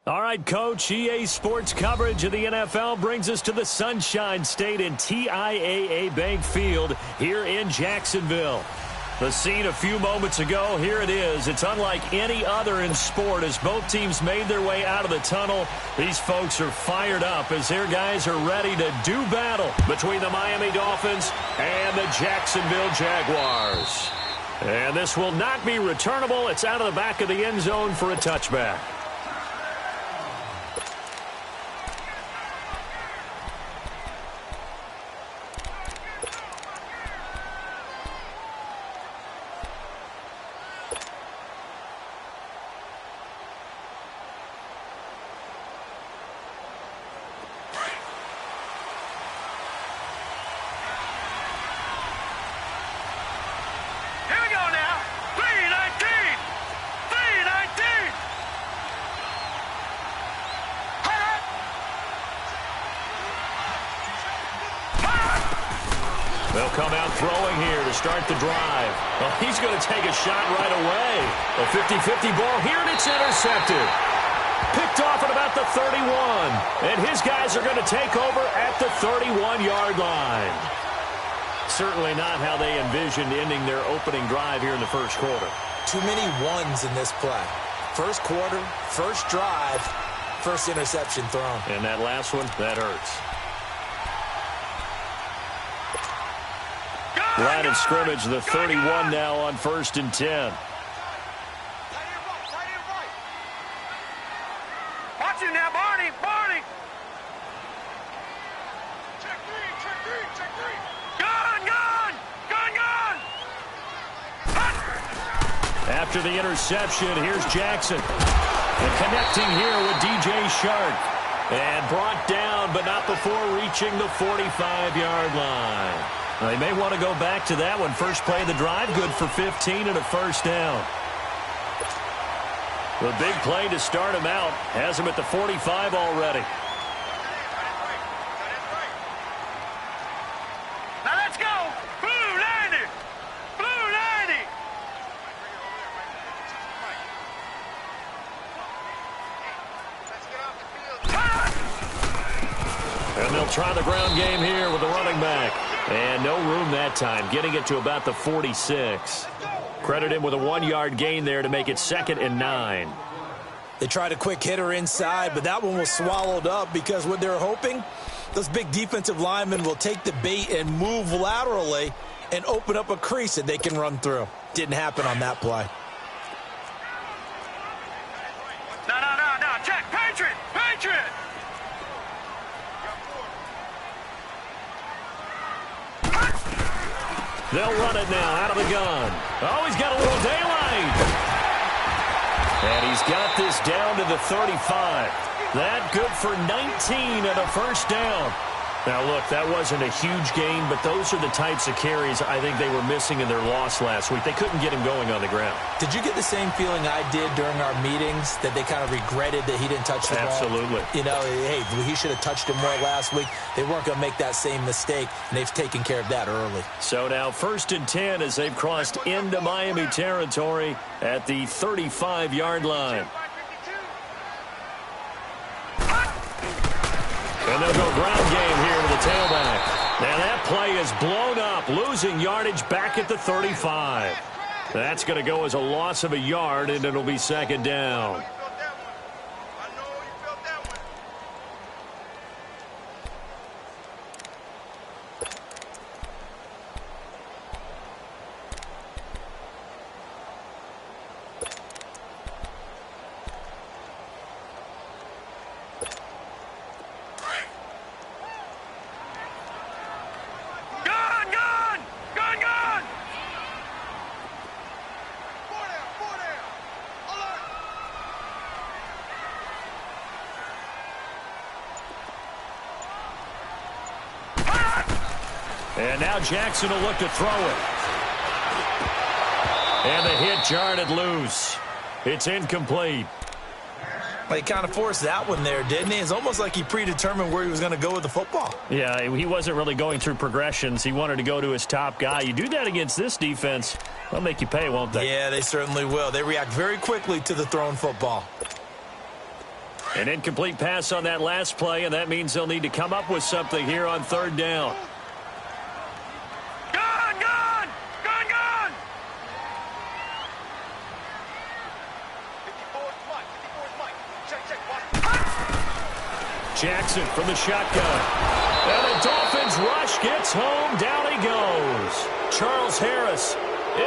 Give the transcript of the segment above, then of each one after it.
All right, Coach, EA Sports coverage of the NFL brings us to the Sunshine State in TIAA Bank Field here in Jacksonville. The scene a few moments ago, here it is. It's unlike any other in sport as both teams made their way out of the tunnel. These folks are fired up as their guys are ready to do battle between the Miami Dolphins and the Jacksonville Jaguars. And this will not be returnable. It's out of the back of the end zone for a touchback. They'll come out throwing here to start the drive. Well, he's going to take a shot right away. A 50-50 ball here, and it's intercepted. Picked off at about the 31. And his guys are going to take over at the 31-yard line. Certainly not how they envisioned ending their opening drive here in the first quarter. Too many ones in this play. First quarter, first drive, first interception thrown. And that last one, that hurts. Line of scrimmage, the 31 now on 1st and 10. Watch him now, Barney, Barney. Check three. Gun. After the interception, here's Jackson. And connecting here with DJ Shark. And brought down, but not before reaching the 45-yard line. They may want to go back to that one. First play of the drive, good for 15 and a first down. The big play to start him out. Has him at the 45 already. Now let's go. Blue 90. Blue 90. And they'll try the ground game here with the running back. And no room that time, getting it to about the 46. Credit him with a 1-yard gain there to make it 2nd and 9. They tried a quick hitter inside, but that one was swallowed up because what they're hoping, those big defensive linemen will take the bait and move laterally and open up a crease that they can run through. Didn't happen on that play. No. Check. Patriot. They'll run it now out of the gun. Oh, he's got a little daylight. And he's got this down to the 35. That good for 19 and a first down. Now, look, that wasn't a huge gain, but those are the types of carries I think they were missing in their loss last week. They couldn't get him going on the ground. Did you get the same feeling I did during our meetings, that they kind of regretted that he didn't touch the ball? Absolutely. You know, hey, he should have touched him more last week. They weren't going to make that same mistake, and they've taken care of that early. So now 1st and 10 as they've crossed into Miami territory at the 35-yard line. And they'll go ground game here to the tailback. And that play is blown up, losing yardage back at the 35. That's going to go as a loss of a yard, and it'll be 2nd down. And now Jackson will look to throw it. And the hit jarred it loose. It's incomplete. Well, he kind of forced that one there, didn't he? It's almost like he predetermined where he was going to go with the football. Yeah, he wasn't really going through progressions. He wanted to go to his top guy. You do that against this defense, they'll make you pay, won't they? Yeah, they certainly will. They react very quickly to the thrown football. An incomplete pass on that last play, and that means they'll need to come up with something here on 3rd down. Jackson from the shotgun. And the Dolphins rush gets home. Down he goes. Charles Harris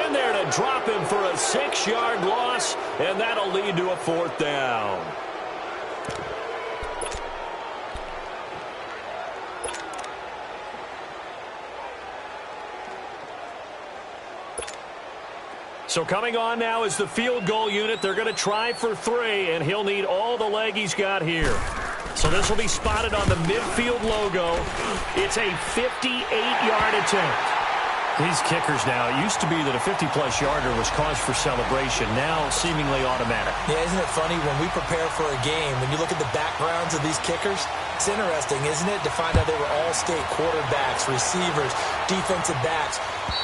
in there to drop him for a 6-yard loss, and that'll lead to a 4th down. So coming on now is the field goal unit. They're going to try for 3, and he'll need all the leg he's got here. So this will be spotted on the midfield logo. It's a 58-yard attempt. These kickers now, it used to be that a 50-plus yarder was cause for celebration. Now seemingly automatic. Yeah, isn't it funny when we prepare for a game, when you look at the backgrounds of these kickers, it's interesting, isn't it, to find out they were all-state quarterbacks, receivers, defensive backs,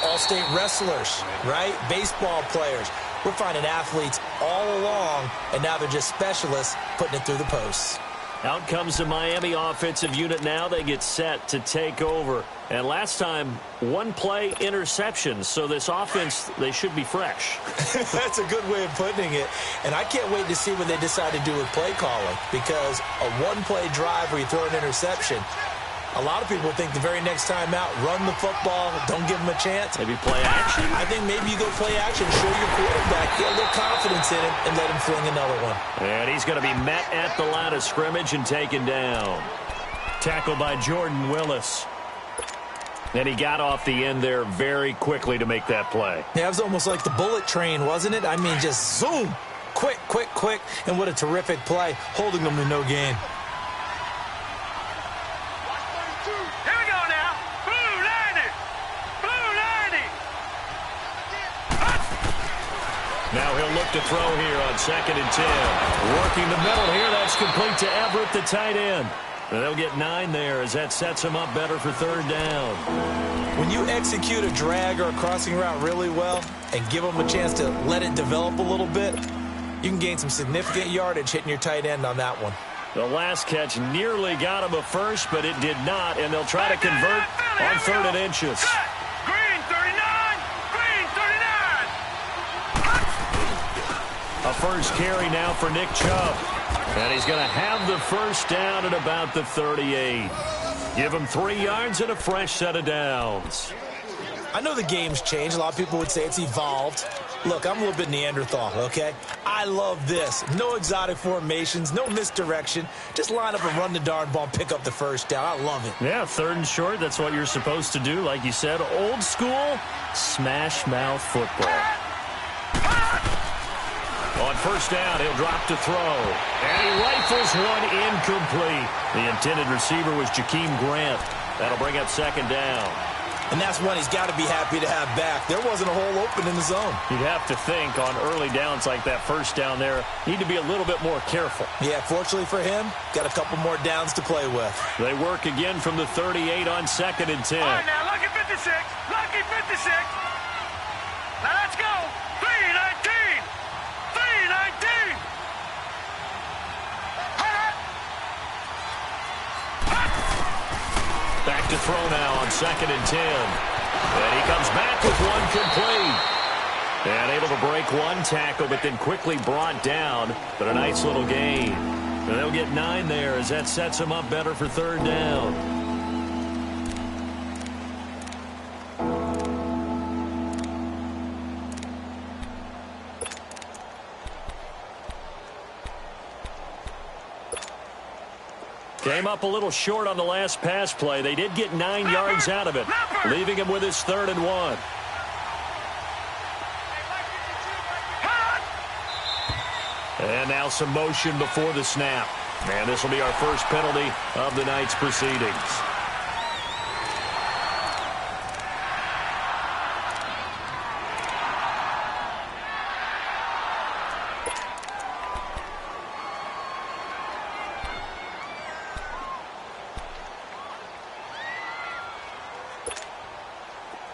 all-state wrestlers, right? Baseball players. We're finding athletes all along, and now they're just specialists putting it through the posts. Out comes the Miami offensive unit now. They get set to take over. And last time, 1 play interception. So this offense, they should be fresh. That's a good way of putting it. And I can't wait to see what they decide to do with play calling. Because a 1-play drive where you throw an interception, a lot of people think the very next time out, run the football, don't give them a chance. Maybe play action? I think maybe you go play action, show your quarterback, get a little confidence in him, and let him fling another one. And he's going to be met at the line of scrimmage and taken down. Tackled by Jordan Willis. And he got off the end there very quickly to make that play. Yeah, it was almost like the bullet train, wasn't it? I mean, just zoom, quick, quick, quick, and what a terrific play, holding them to no gain. Now he'll look to throw here on 2nd and 10. Working the middle here. That's complete to Everett, the tight end. And they'll get 9 there as that sets him up better for 3rd down. When you execute a drag or a crossing route really well and give them a chance to let it develop a little bit, you can gain some significant yardage hitting your tight end on that one. The last catch nearly got him a first, but it did not, and they'll try to convert on 3rd and inches. A first carry now for Nick Chubb. And he's going to have the first down at about the 38. Give him 3 yards and a fresh set of downs. I know the game's changed. A lot of people would say it's evolved. Look, I'm a little bit Neanderthal, okay? I love this. No exotic formations, no misdirection. Just line up and run the darn ball and pick up the first down. I love it. Yeah, 3rd and short, that's what you're supposed to do. Like you said, old school, smash mouth football. On 1st down, he'll drop to throw. And he rifles one incomplete. The intended receiver was Jakeem Grant. That'll bring up 2nd down. And that's one he's got to be happy to have back. There wasn't a hole open in the zone. You'd have to think on early downs like that 1st down there, need to be a little bit more careful. Yeah, fortunately for him, got a couple more downs to play with. They work again from the 38 on 2nd and 10. All right, now, lucky 56. Lucky 56. Now, let's go. 3-19. 3-19. Back to throw now on 2nd and 10. And he comes back with one complete. And able to break one tackle, but then quickly brought down. But a nice little gain. And they'll get 9 there as that sets him up better for 3rd down. Came up a little short on the last pass play. They did get 9 yards out of it, leaving him with his 3rd and 1. And now some motion before the snap. And this will be our first penalty of the night's proceedings.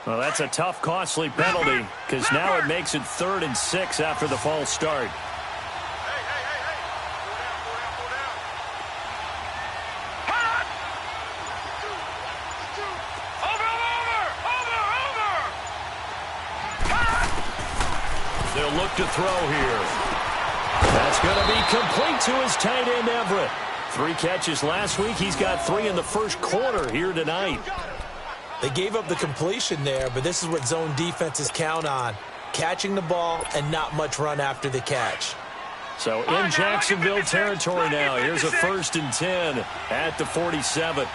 Well, that's a tough, costly penalty because now it makes it 3rd and 6 after the false start. They'll look to throw here. That's going to be complete to his tight end, Everett. 3 catches last week. He's got 3 in the 1st quarter here tonight. They gave up the completion there, but this is what zone defenses count on. Catching the ball and not much run after the catch. So in Jacksonville territory now. Here's a 1st and 10 at the 47.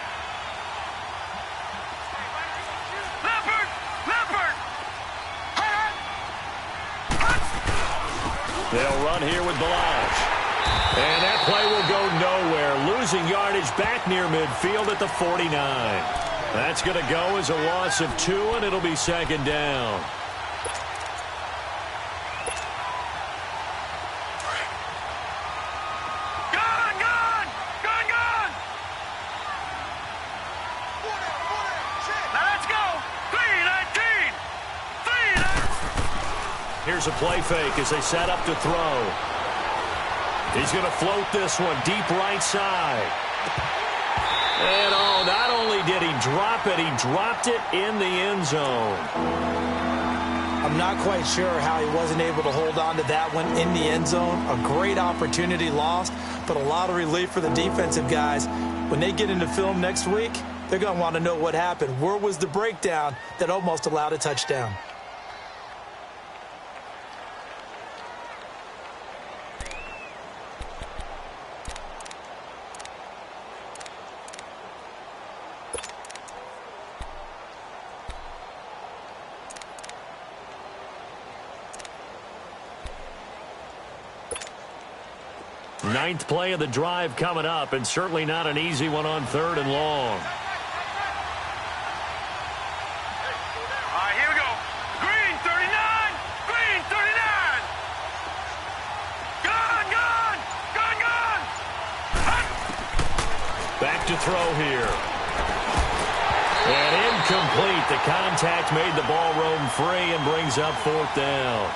They'll run here with Balaj. And that play will go nowhere. Losing yardage back near midfield at the 49. That's going to go as a loss of 2, and it'll be 2nd down. Gone, gone, gone, gone. Now let's go. 3-19. 3-19. Here's a play fake as they set up to throw. He's going to float this one deep right side. And oh, not only did he drop it, he dropped it in the end zone. I'm not quite sure how he wasn't able to hold on to that one in the end zone. A great opportunity lost, but a lot of relief for the defensive guys. When they get into film next week, they're going to want to know what happened. Where was the breakdown that almost allowed a touchdown? Ninth play of the drive coming up, and certainly not an easy one on 3rd and long. All right, here we go. Green 39. Green 39. Gone, gone, gone, gone. Back to throw here. And incomplete. The contact made the ball roam free and brings up 4th down.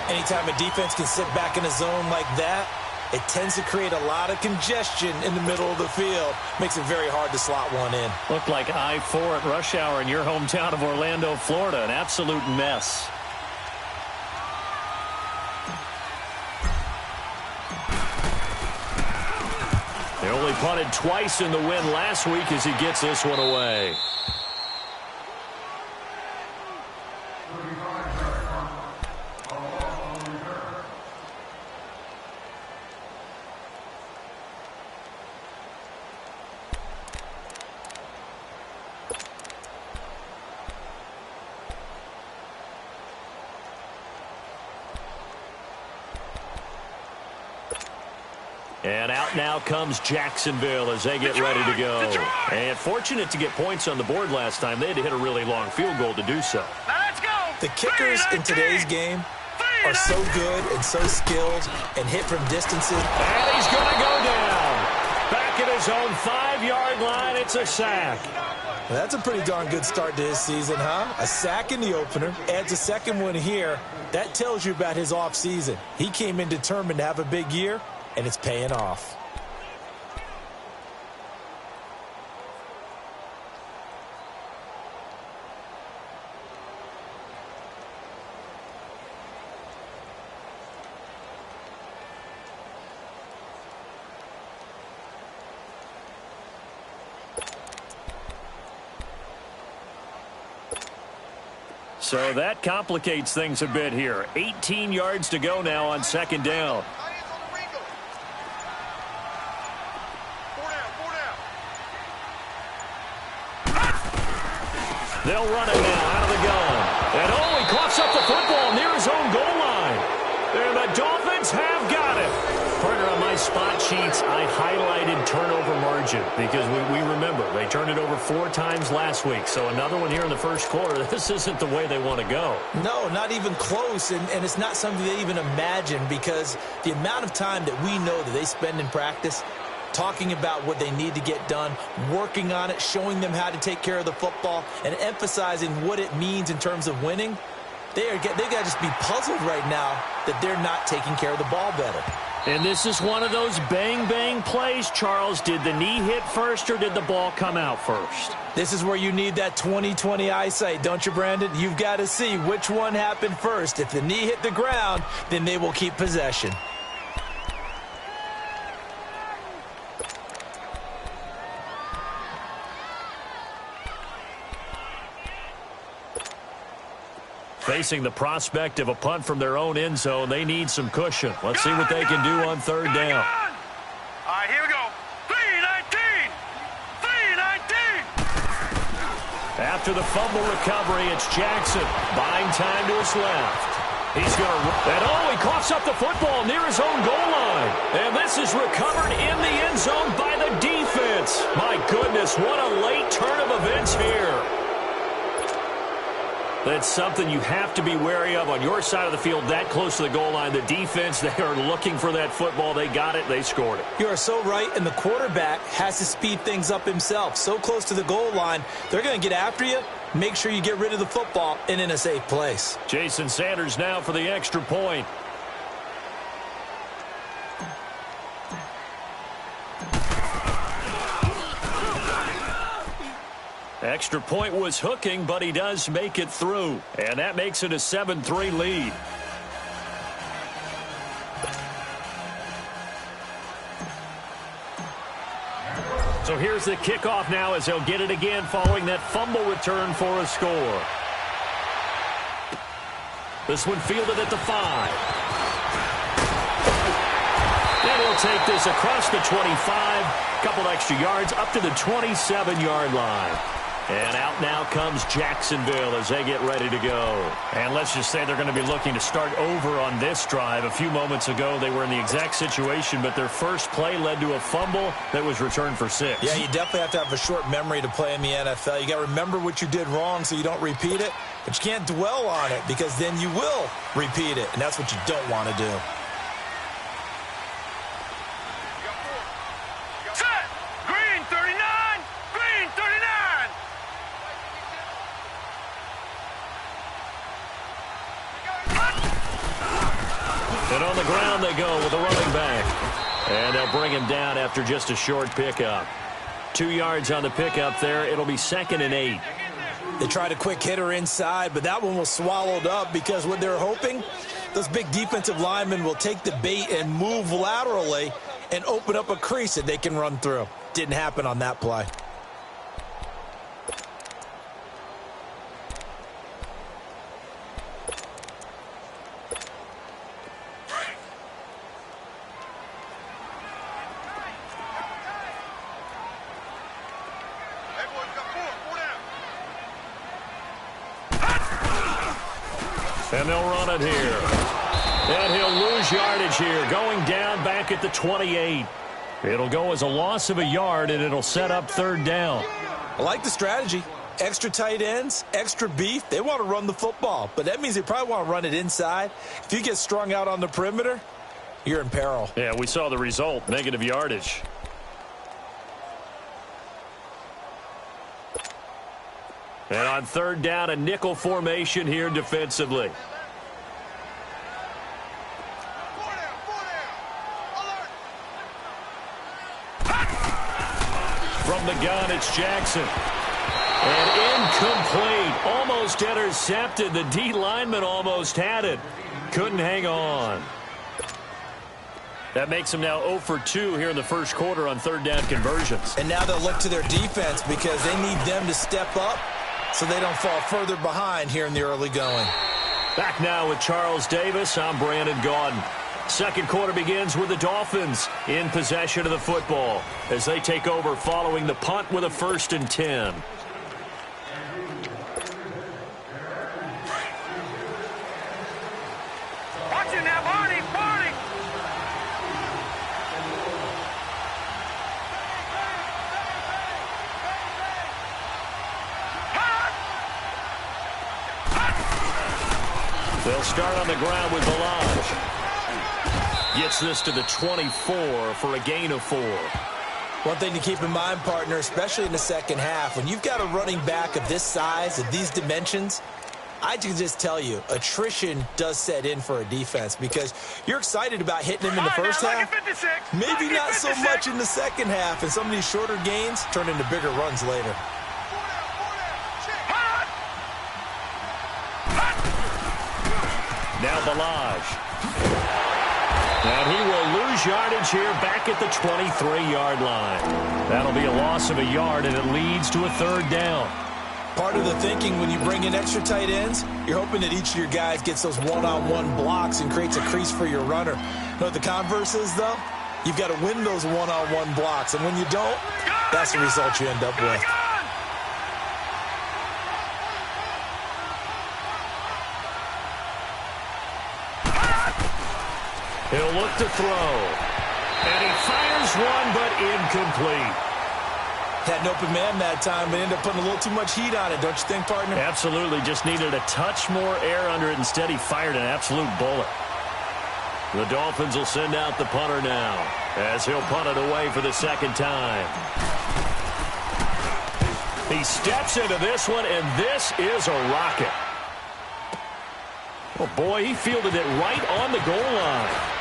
Anytime a defense can sit back in a zone like that, it tends to create a lot of congestion in the middle of the field. Makes it very hard to slot one in. Looked like I-4 at rush hour in your hometown of Orlando, Florida. An absolute mess. They only punted twice in the win last week as he gets this one away. And out now comes Jacksonville as they get ready to go. And fortunate to get points on the board last time. They had to hit a really long field goal to do so. Now let's go. The kickers in today's game are so good and so skilled and hit from distances. And he's going to go down. Back at his own 5-yard line, it's a sack. Well, that's a pretty darn good start to his season, huh? A sack in the opener, adds a second one here. That tells you about his offseason. He came in determined to have a big year, and it's paying off. So that complicates things a bit here. 18 yards to go now on second down. They'll run it now out of the gun. And he coughs up the football near his own goal line. And the Dolphins have got it. Partner, on my spot sheets, I highlighted turnover margin because we remember they turned it over 4 times last week. So another one here in the first quarter. This isn't the way they want to go. No, not even close. And it's not something they even imagine because the amount of time that we know that they spend in practice talking about what they need to get done, working on it, showing them how to take care of the football, and emphasizing what it means in terms of winning, they got to just be puzzled right now that they're not taking care of the ball better. And this is one of those bang-bang plays, Charles. Did the knee hit first or did the ball come out first? This is where you need that 20/20 eyesight, don't you, Brandon? You've got to see which one happened first. If the knee hit the ground, then they will keep possession. Facing the prospect of a punt from their own end zone, they need some cushion. Let's see what they can do on third down. All right, here we go. 3-19. 3-19. After the fumble recovery, it's Jackson. Buying time to his left. He's going to... And he coughs up the football near his own goal line. And this is recovered in the end zone by the defense. My goodness, what a late turn of events here. That's something you have to be wary of on your side of the field, that close to the goal line. The defense, they are looking for that football. They got it. They scored it. You are so right, and the quarterback has to speed things up himself. So close to the goal line, they're going to get after you. Make sure you get rid of the football and in a safe place. Jason Sanders now for the extra point. Extra point was hooking, but he does make it through. And that makes it a 7-3 lead. So here's the kickoff now as they'll get it again following that fumble return for a score. This one fielded at the 5. And he'll take this across the 25. Couple extra yards up to the 27-yard line. And out now comes Jacksonville as they get ready to go. And let's just say they're going to be looking to start over on this drive. A few moments ago, they were in the exact situation, but their first play led to a fumble that was returned for 6. Yeah, you definitely have to have a short memory to play in the NFL. You got to remember what you did wrong so you don't repeat it, but you can't dwell on it because then you will repeat it, and that's what you don't want to do. Set. Green 39. Green 39. And on the ground they go with a running back. And they'll bring him down after just a short pickup. 2 yards on the pickup there. It'll be 2nd and 8. They tried a quick hitter inside, but that one was swallowed up because what they're hoping, those big defensive linemen will take the bait and move laterally and open up a crease that they can run through. Didn't happen on that play. And they'll run it here. And he'll lose yardage here, going down back at the 28. It'll go as a loss of a yard, and it'll set up third down. I like the strategy. Extra tight ends, extra beef. They want to run the football, but that means they probably want to run it inside. If you get strung out on the perimeter, you're in peril. Yeah, we saw the result, negative yardage. And on third down, a nickel formation here defensively. From the gun, it's Jackson. And incomplete. Almost intercepted. The D lineman almost had it. Couldn't hang on. That makes them now 0 for 2 here in the first quarter on third down conversions. And now they'll look to their defense because they need them to step up so they don't fall further behind here in the early going. Back now with Charles Davis. I'm Brandon Gaudin. Second quarter begins with the Dolphins in possession of the football as they take over following the punt with a 1st and 10. Watching that, Barney, Barney. They'll start on the ground with Balaj. Gets this to the 24 for a gain of 4. One thing to keep in mind, partner, especially in the second half, when you've got a running back of this size, of these dimensions, I can just tell you, attrition does set in for a defense because you're excited about hitting him in the first half. Maybe not so much in the second half, and some of these shorter gains turn into bigger runs later. Now Balaj. And he will lose yardage here back at the 23-yard line. That'll be a loss of a yard, and it leads to a third down. Part of the thinking when you bring in extra tight ends, you're hoping that each of your guys gets those one-on-one blocks and creates a crease for your runner. You know what the converse is, though? You've got to win those one-on-one blocks, and when you don't, that's the result you end up with. He'll look to throw. And he fires one, but incomplete. Had an open man that time, but ended up putting a little too much heat on it, don't you think, partner? Absolutely. Just needed a touch more air under it. Instead, he fired an absolute bullet. The Dolphins will send out the punter now as he'll punt it away for the second time. He steps into this one, and this is a rocket. Oh, boy, he fielded it right on the goal line.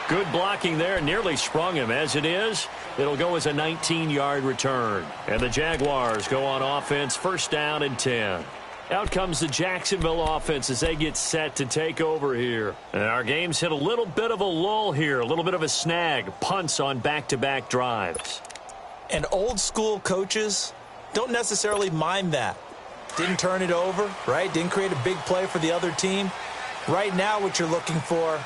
Good blocking there, nearly sprung him. As it is, it'll go as a 19-yard return. And the Jaguars go on offense, 1st down and 10. Out comes the Jacksonville offense as they get set to take over here. And our game's hit a little bit of a lull here, a little bit of a snag. Punts on back-to-back drives. And old-school coaches don't necessarily mind that. Didn't turn it over, right? Didn't create a big play for the other team. Right now, what you're looking for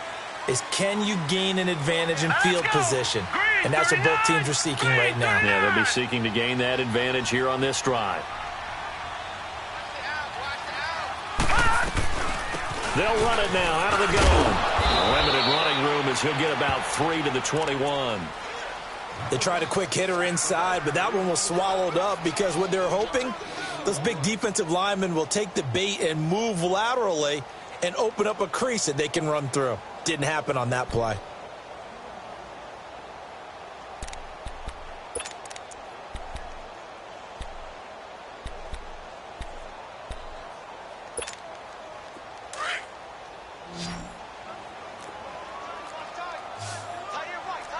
is can you gain an advantage in field position? And that's what both teams are seeking right now. Yeah, they'll be seeking to gain that advantage here on this drive. They'll run it now out of the gun. Limited running room as he'll get about 3 to the 21. They tried a quick hitter inside, but that one was swallowed up because what they're hoping, those big defensive linemen will take the bait and move laterally and open up a crease that they can run through. Didn't happen on that play.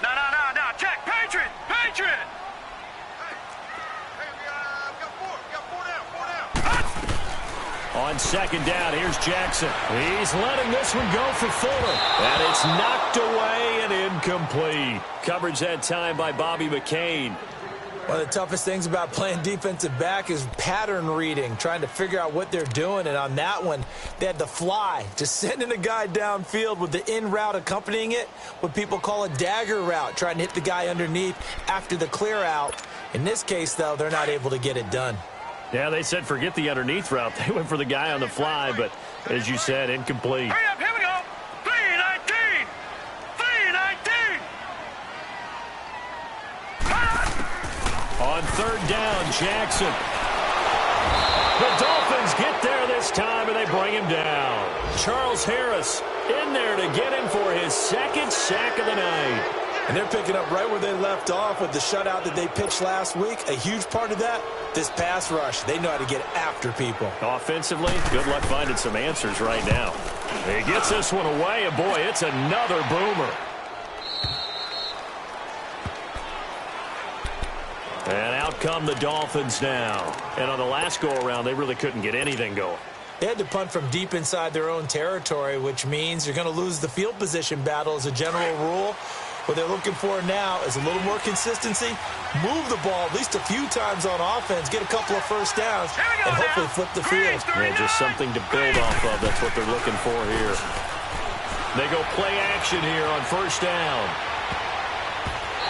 No. Check. Patriot. On second down, here's Jackson. He's letting this one go for Fuller. And it's knocked away and incomplete. Coverage that time by Bobby McCain. One of the toughest things about playing defensive back is pattern reading, trying to figure out what they're doing. And on that one, they had the fly, just sending a guy downfield with the in route accompanying it, what people call a dagger route, trying to hit the guy underneath after the clear out. In this case, though, they're not able to get it done. Yeah, they said forget the underneath route. They went for the guy on the fly, but as you said, incomplete. Hurry up, here we go. 319. 319. On third down, Jackson. The Dolphins get there this time, and they bring him down. Charles Harris in there to get him for his second sack of the night. And they're picking up right where they left off with the shutout that they pitched last week. A huge part of that, this pass rush. They know how to get after people. Offensively, good luck finding some answers right now. He gets this one away, and boy, it's another boomer. And out come the Dolphins now. And on the last go-around, they really couldn't get anything going. They had to punt from deep inside their own territory, which means you're going to lose the field position battle as a general rule. What they're looking for now is a little more consistency, move the ball at least a few times on offense, get a couple of first downs, and hopefully flip the field. Yeah, just something to build off of. That's what they're looking for here. They go play action here on first down.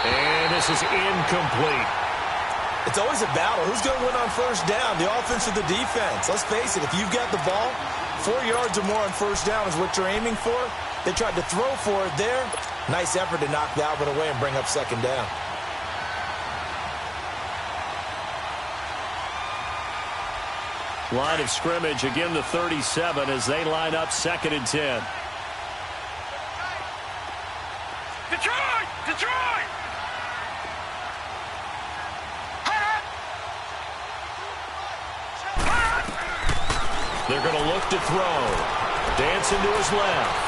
And this is incomplete. It's always a battle. Who's going to win on first down, the offense or the defense? Let's face it, if you've got the ball, 4 yards or more on first down is what you're aiming for. They tried to throw for it there. Nice effort to knock that one away and bring up second down. Line of scrimmage, again the 37 as they line up 2nd and 10. Detroit! Detroit! They're going to look to throw. Dancing to his left.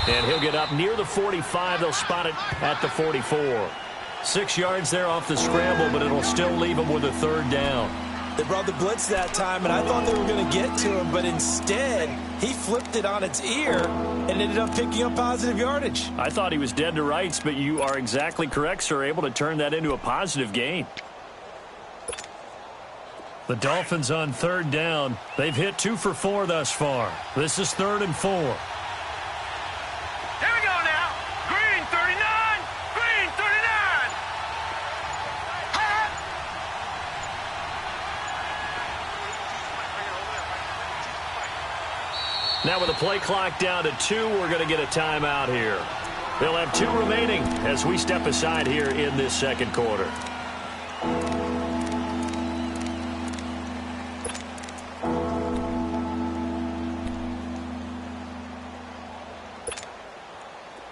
And he'll get up near the 45. They'll spot it at the 44. 6 yards there off the scramble, but it'll still leave him with a third down. They brought the blitz that time, and I thought they were going to get to him, but instead he flipped it on its ear and ended up picking up positive yardage. I thought he was dead to rights, but you are exactly correct, sir, able to turn that into a positive gain. The Dolphins on third down. They've hit 2 for 4 thus far. This is 3rd and 4. Here we go now. Green 39. Green 39. Now with the play clock down to 2, we're going to get a timeout here. They'll have 2 remaining as we step aside here in this second quarter.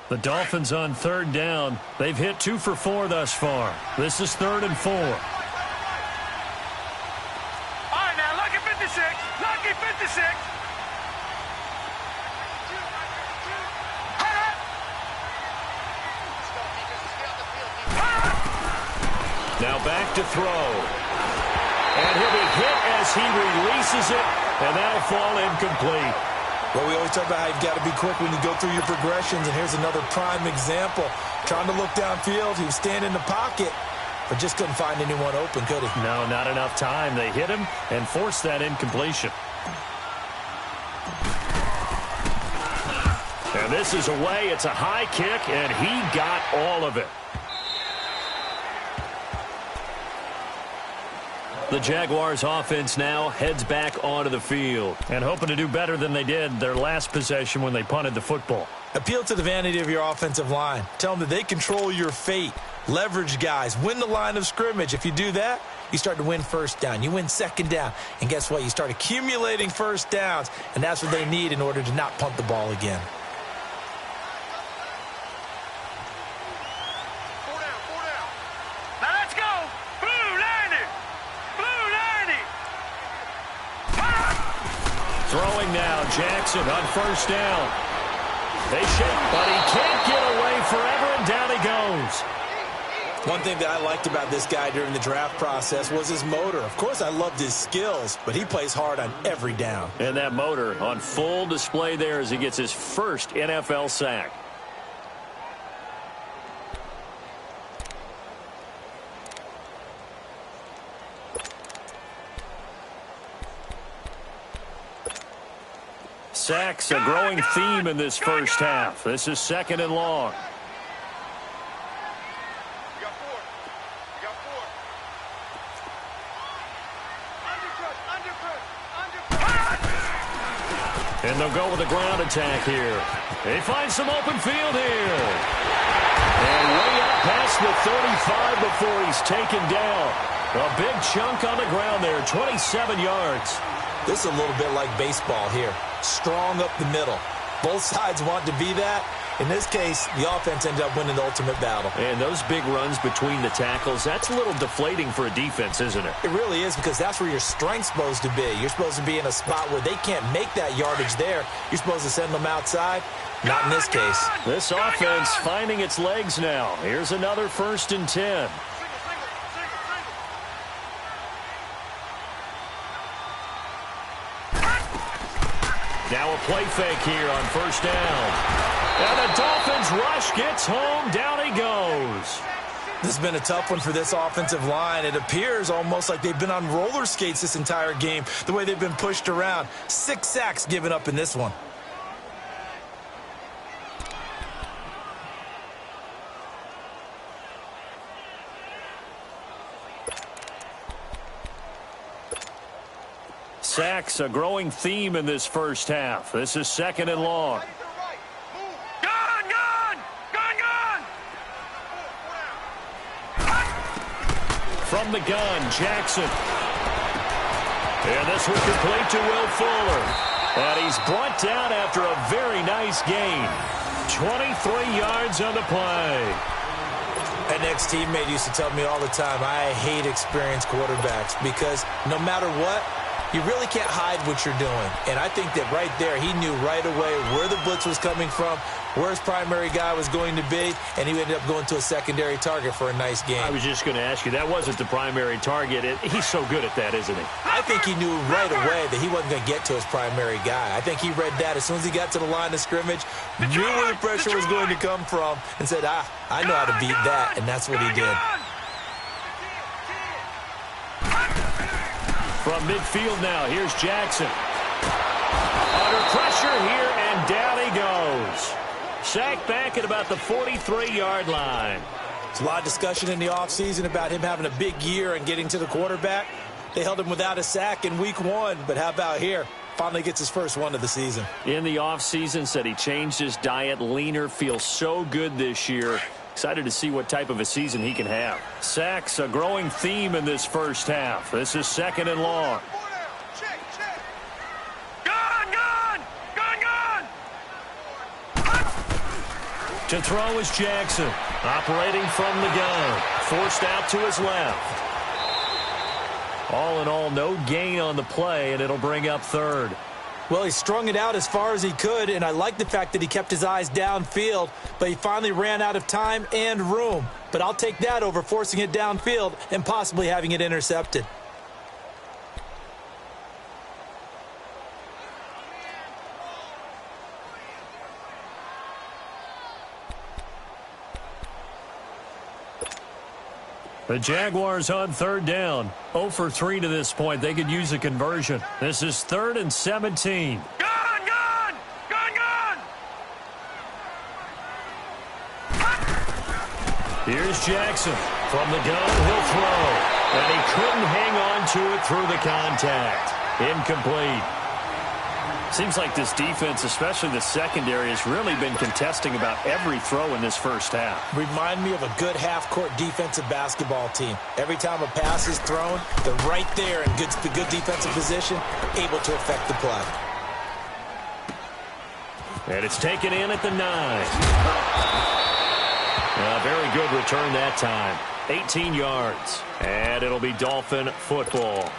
The Dolphins on third down. They've hit 2 for 4 thus far. This is 3rd and 4. All right, now, lucky 56. Lucky 56. Now back to throw. And he'll be hit as he releases it, and that'll fall incomplete. Well, we always talk about how you've got to be quick when you go through your progressions, and here's another prime example. Trying to look downfield, he was standing in the pocket, but just couldn't find anyone open, could he? No, not enough time. They hit him and forced that incompletion. And this is away. It's a high kick, and he got all of it. The Jaguars offense now heads back onto the field and hoping to do better than they did their last possession when they punted the football. Appeal to the vanity of your offensive line. Tell them that they control your fate. Leverage guys. Win the line of scrimmage. If you do that, you start to win first down. You win second down. And guess what? You start accumulating first downs, and that's what they need in order to not punt the ball again. Now let's go. Blue 90. Blue 90. Throwing now, Jackson on first down. They shake, but he can't get away forever, and down he goes. One thing that I liked about this guy during the draft process was his motor. Of course, I loved his skills, but he plays hard on every down. And that motor on full display there as he gets his first NFL sack. Sacks, a growing theme in this first half. This is 2nd and long. And they'll go with a ground attack here. They find some open field here. And way up past the 35 before he's taken down. A big chunk on the ground there, 27 yards. This is a little bit like baseball here. Strong up the middle. Both sides want to be that. In this case, the offense ended up winning the ultimate battle. And those big runs between the tackles, that's a little deflating for a defense, isn't it? It really is, because that's where your strength's supposed to be. You're supposed to be in a spot where they can't make that yardage there. You're supposed to send them outside. Not in this case. This offense finding its legs now. Here's another 1st and 10. Now a play fake here on 1st down. And the Dolphins rush gets home. Down he goes. This has been a tough one for this offensive line. It appears almost like they've been on roller skates this entire game, the way they've been pushed around. 6 sacks given up in this one. Sacks, a growing theme in this first half. This is 2nd and long. From the gun, Jackson. And this will complete to Will Fuller. And he's brought down after a very nice gain. 23 yards on the play. An ex-teammate used to tell me all the time, I hate experienced quarterbacks because no matter what, you really can't hide what you're doing. And I think that right there, he knew right away where the blitz was coming from, where his primary guy was going to be, and he ended up going to a secondary target for a nice game. I was just going to ask you, that wasn't the primary target. He's so good at that, isn't he? I think he knew right away that he wasn't going to get to his primary guy. I think he read that as soon as he got to the line of scrimmage, knew where the pressure was going to come from, and said, I know how to beat that, and that's what he did. From midfield now, here's Jackson. Under pressure here, and down he goes. Sacked back at about the 43-yard line. There's a lot of discussion in the offseason about him having a big year and getting to the quarterback. They held him without a sack in week 1, but how about here? Finally gets his first one of the season. In the offseason, said he changed his diet, leaner, feels so good this year. Excited to see what type of a season he can have. Sacks, a growing theme in this first half. This is 2nd and long. To throw is Jackson. Operating from the gun. Forced out to his left. All in all, no gain on the play, and it'll bring up 3rd. Well, he strung it out as far as he could, and I like the fact that he kept his eyes downfield, but he finally ran out of time and room. But I'll take that over forcing it downfield and possibly having it intercepted. The Jaguars on 3rd down. 0 for 3 to this point. They could use a conversion. This is 3rd and 17. Here's Jackson. From the gun, he'll throw. And he couldn't hang on to it through the contact. Incomplete. Seems like this defense, especially the secondary, has really been contesting about every throw in this first half. Remind me of a good half-court defensive basketball team. Every time a pass is thrown, they're right there in good defensive position, able to affect the play. And it's taken in at the 9. Very good return that time. 18 yards. And it'll be Dolphin football.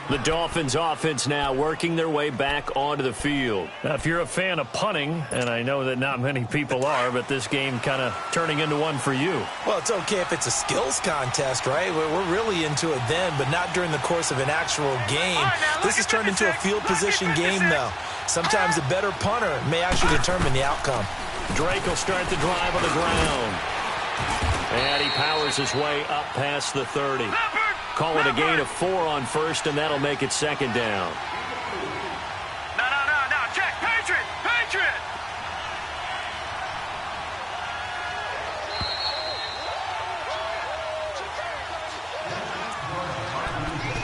The Dolphins offense now working their way back onto the field. Now, if you're a fan of punting, and I know that not many people are, but this game kind of turning into one for you. Well, it's okay if it's a skills contest, right? We're really into it then, but not during the course of an actual game. This has turned into a field position game, though. Sometimes a better punter may actually determine the outcome. Drake will start the drive on the ground. And he powers his way up past the 30. Call it a gain of 4 on 1st, and that'll make it 2nd down. No, check, Patriot!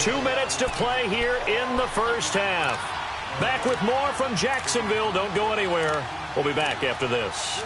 2 minutes to play here in the first half. Back with more from Jacksonville. Don't go anywhere. We'll be back after this.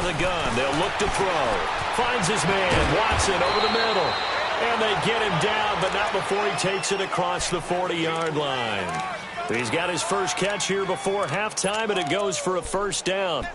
The gun. They'll look to throw. Finds his man. Watson over the middle. And they get him down, but not before he takes it across the 40-yard line. He's got his first catch here before halftime, and it goes for a first down.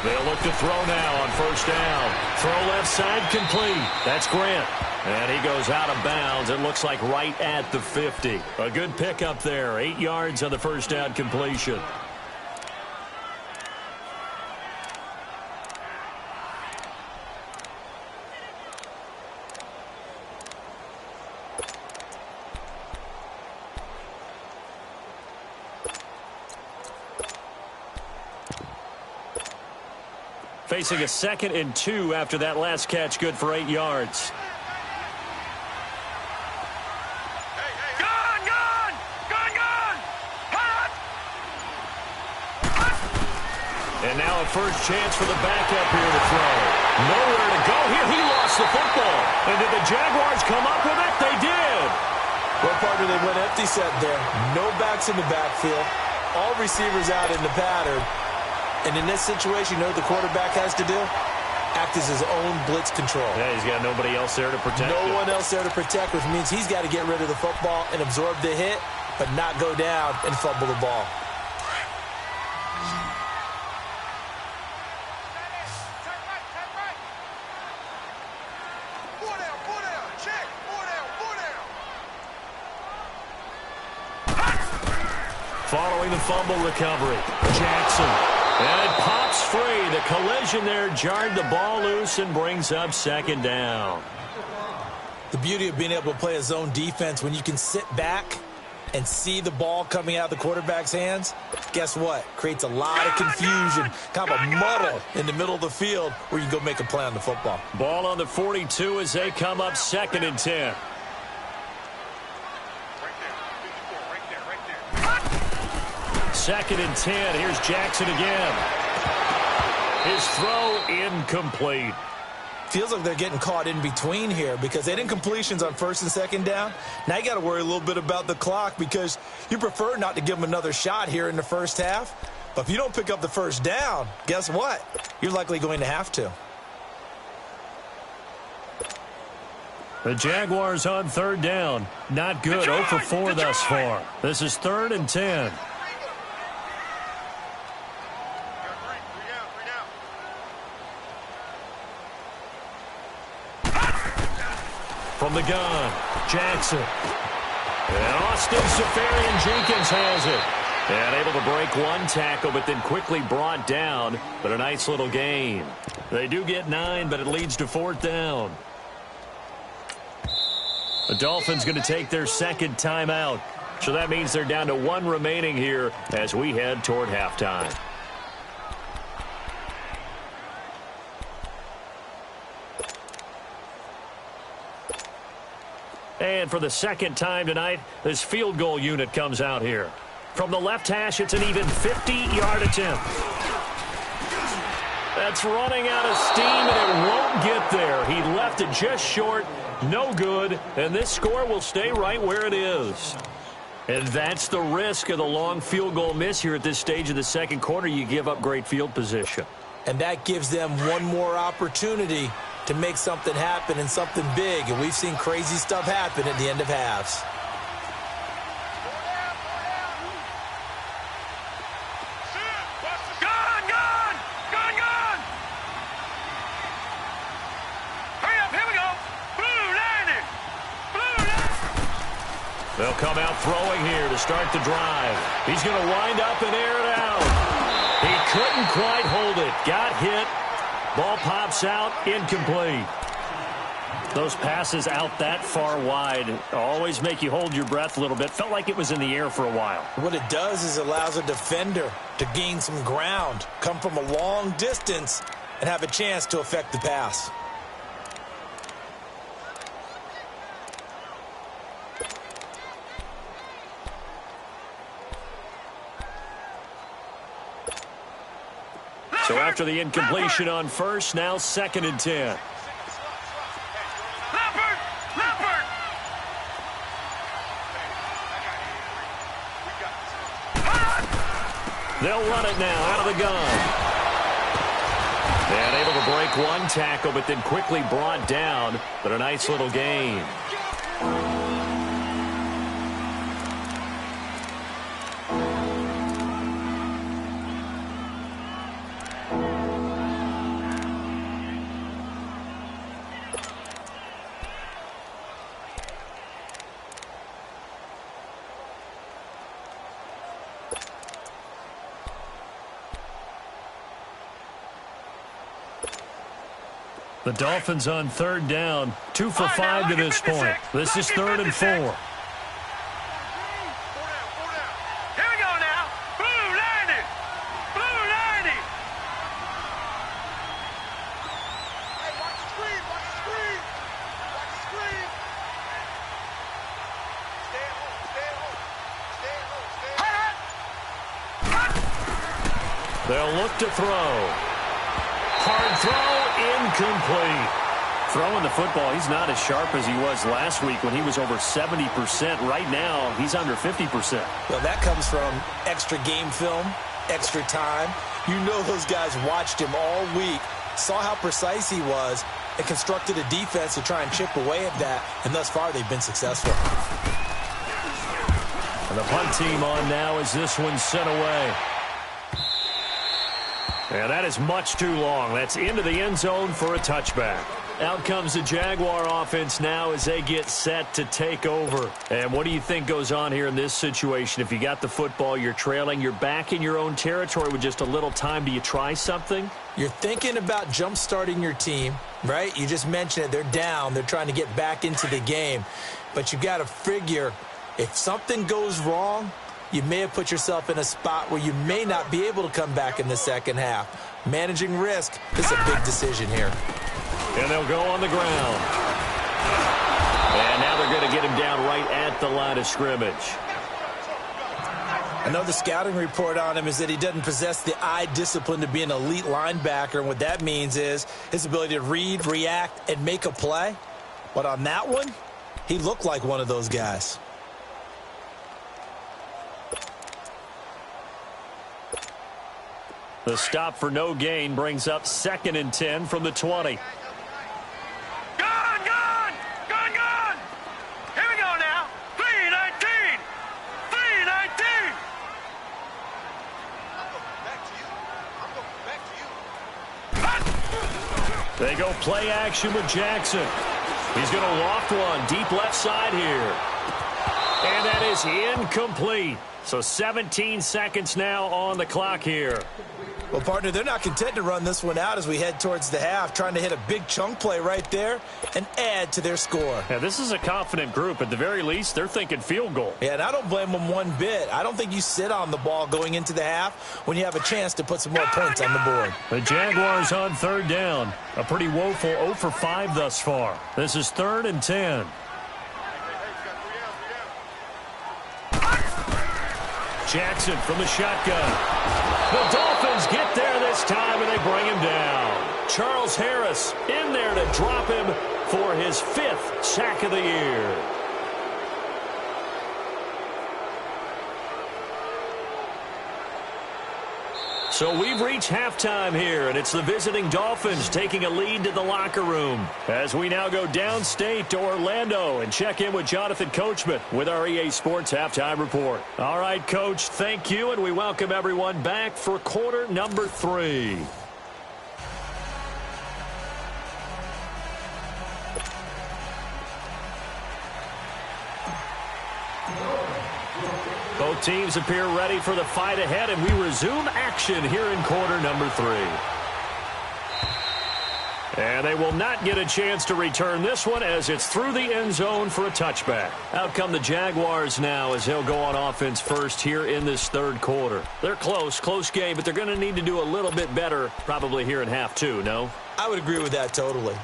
They'll look to throw now on first down. Throw left side complete. That's Grant. And he goes out of bounds. It looks like right at the 50. A good pickup there. 8 yards on the first down completion. Facing a 2nd and 2 after that last catch, good for 8 yards. And now a first chance for the backup here to throw. Nowhere to go here. He lost the football. And did the Jaguars come up with it? They did. Well, partner, they went empty set there. No backs in the backfield. All receivers out in the pattern. And in this situation, you know what the quarterback has to do? Act as his own blitz control. Yeah, he's got nobody else there to protect him. No one else there to protect, which means he's got to get rid of the football and absorb the hit, but not go down and fumble the ball. Following the fumble recovery, Jackson. And it pops free. The collision there jarred the ball loose and brings up 2nd down. The beauty of being able to play a zone defense, when you can sit back and see the ball coming out of the quarterback's hands, guess what? Creates a lot of confusion, kind of a muddle in the middle of the field where you can go make a play on the football. Ball on the 42 as they come up 2nd and 10. Second and 10. Here's Jackson again. His throw incomplete. Feels like they're getting caught in between here because they didn't completions on 1st and 2nd down. Now you got to worry a little bit about the clock because you prefer not to give them another shot here in the first half. But if you don't pick up the first down, guess what? You're likely going to have to. The Jaguars on 3rd down. Not good. 0 for 4 thus far. This is 3rd and 10. From the gun, Jackson. And Austin Safarian-Jenkins has it. And able to break one tackle, but then quickly brought down. But a nice little gain. They do get 9, but it leads to 4th down. The Dolphins going to take their 2nd timeout. So that means they're down to 1 remaining here as we head toward halftime. And for the 2nd time tonight, this field goal unit comes out here. From the left hash, it's an even 50-yard attempt. That's running out of steam, and it won't get there. He left it just short, no good, and this score will stay right where it is. And that's the risk of the long field goal miss here at this stage of the 2nd quarter. You give up great field position. And that gives them one more opportunity to make something happen and something big. And we've seen crazy stuff happen at the end of halves. They'll come out throwing here to start the drive. He's going to wind up and air it out. He couldn't quite hold it. Got hit. Ball pops out, incomplete. Those passes out that far wide always make you hold your breath a little bit. Felt like it was in the air for a while. What it does is allows a defender to gain some ground, come from a long distance, and have a chance to affect the pass. So after the incompletion on first, now 2nd and 10. They'll run it now out of the gun. And able to break one tackle, but then quickly brought down. But a nice little gain. The Dolphins on 3rd down. 2 for 5 to this point. This is 3rd and 4. Here we go now. Blue 90. Blue 90. Hey, watch the screen. Watch the screen. Watch the screen. Stay at home. Stay at home. Stay at home. Stay at home. They'll look to throw. Hard throw, incomplete. Throwing the football, he's not as sharp as he was last week when he was over 70%. Right now, he's under 50%. Well, that comes from extra game film, extra time. You know those guys watched him all week, saw how precise he was, and constructed a defense to try and chip away at that, and thus far they've been successful. And the punt team on now as this one's sent away. And that is much too long. That's into the end zone for a touchback. Out comes the Jaguar offense now as they get set to take over. And what do you think goes on here in this situation? If you got the football, you're trailing, you're back in your own territory with just a little time. Do you try something? You're thinking about jump-starting your team, right? You just mentioned it. They're down. They're trying to get back into the game. But you got to figure if something goes wrong, you may have put yourself in a spot where you may not be able to come back in the second half. Managing risk is a big decision here. And they'll go on the ground. And now they're going to get him down right at the line of scrimmage. Another scouting report on him is that he doesn't possess the eye discipline to be an elite linebacker. And what that means is his ability to read, react, and make a play. But on that one, he looked like one of those guys. The stop for no gain brings up 2nd and 10 from the 20. Gone! Here we go now. 319. 319. I'm going back to you. They go play action with Jackson. He's going to loft one deep left side here. And that is incomplete. So 17 seconds now on the clock here. Well, partner, they're not content to run this one out as we head towards the half, trying to hit a big chunk play right there and add to their score. Yeah, this is a confident group. At the very least, they're thinking field goal. Yeah, and I don't blame them one bit. I don't think you sit on the ball going into the half when you have a chance to put some more points on the board. The Jaguars on 3rd down. A pretty woeful 0 for 5 thus far. This is 3rd and 10. Jackson from the shotgun. The Dolphins get there this time, and they bring him down. Charles Harris in there to drop him for his 5th sack of the year. So we've reached halftime here, and it's the visiting Dolphins taking a lead to the locker room as we now go downstate to Orlando and check in with Jonathan Coachman with our EA Sports Halftime Report. All right, Coach, thank you, and we welcome everyone back for quarter number 3. Both teams appear ready for the fight ahead, and we resume action here in quarter number 3. And they will not get a chance to return this one as it's through the end zone for a touchback. Out come the Jaguars now as they'll go on offense first here in this third quarter. They're close game, but they're going to need to do a little bit better probably here in half 2, no? I would agree with that totally.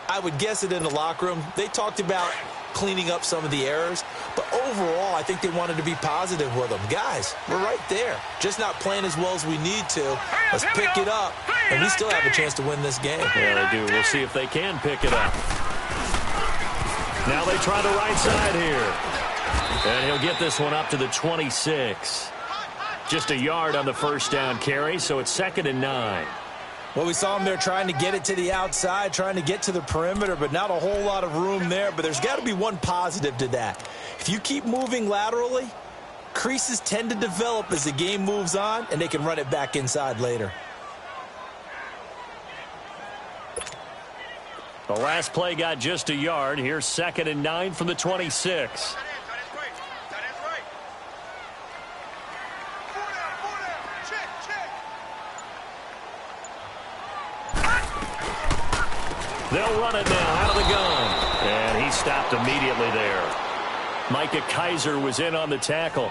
I would guess it in the locker room. They talked about cleaning up some of the errors, but overall, I think they wanted to be positive with them. Guys, we're right there. Just not playing as well as we need to. Let's pick it up, and we still have a chance to win this game. Yeah, they do. We'll see if they can pick it up. Now they try the right side here. And he'll get this one up to the 26. Just a yard on the first down carry, so it's 2nd and 9. Well, we saw him there trying to get it to the outside, trying to get to the perimeter, but not a whole lot of room there. But there's got to be one positive to that. If you keep moving laterally, creases tend to develop as the game moves on, and they can run it back inside later. The last play got just a yard. Here's 2nd and 9 from the 26. They'll run it now out of the gun. And he stopped immediately there. Micah Kaiser was in on the tackle.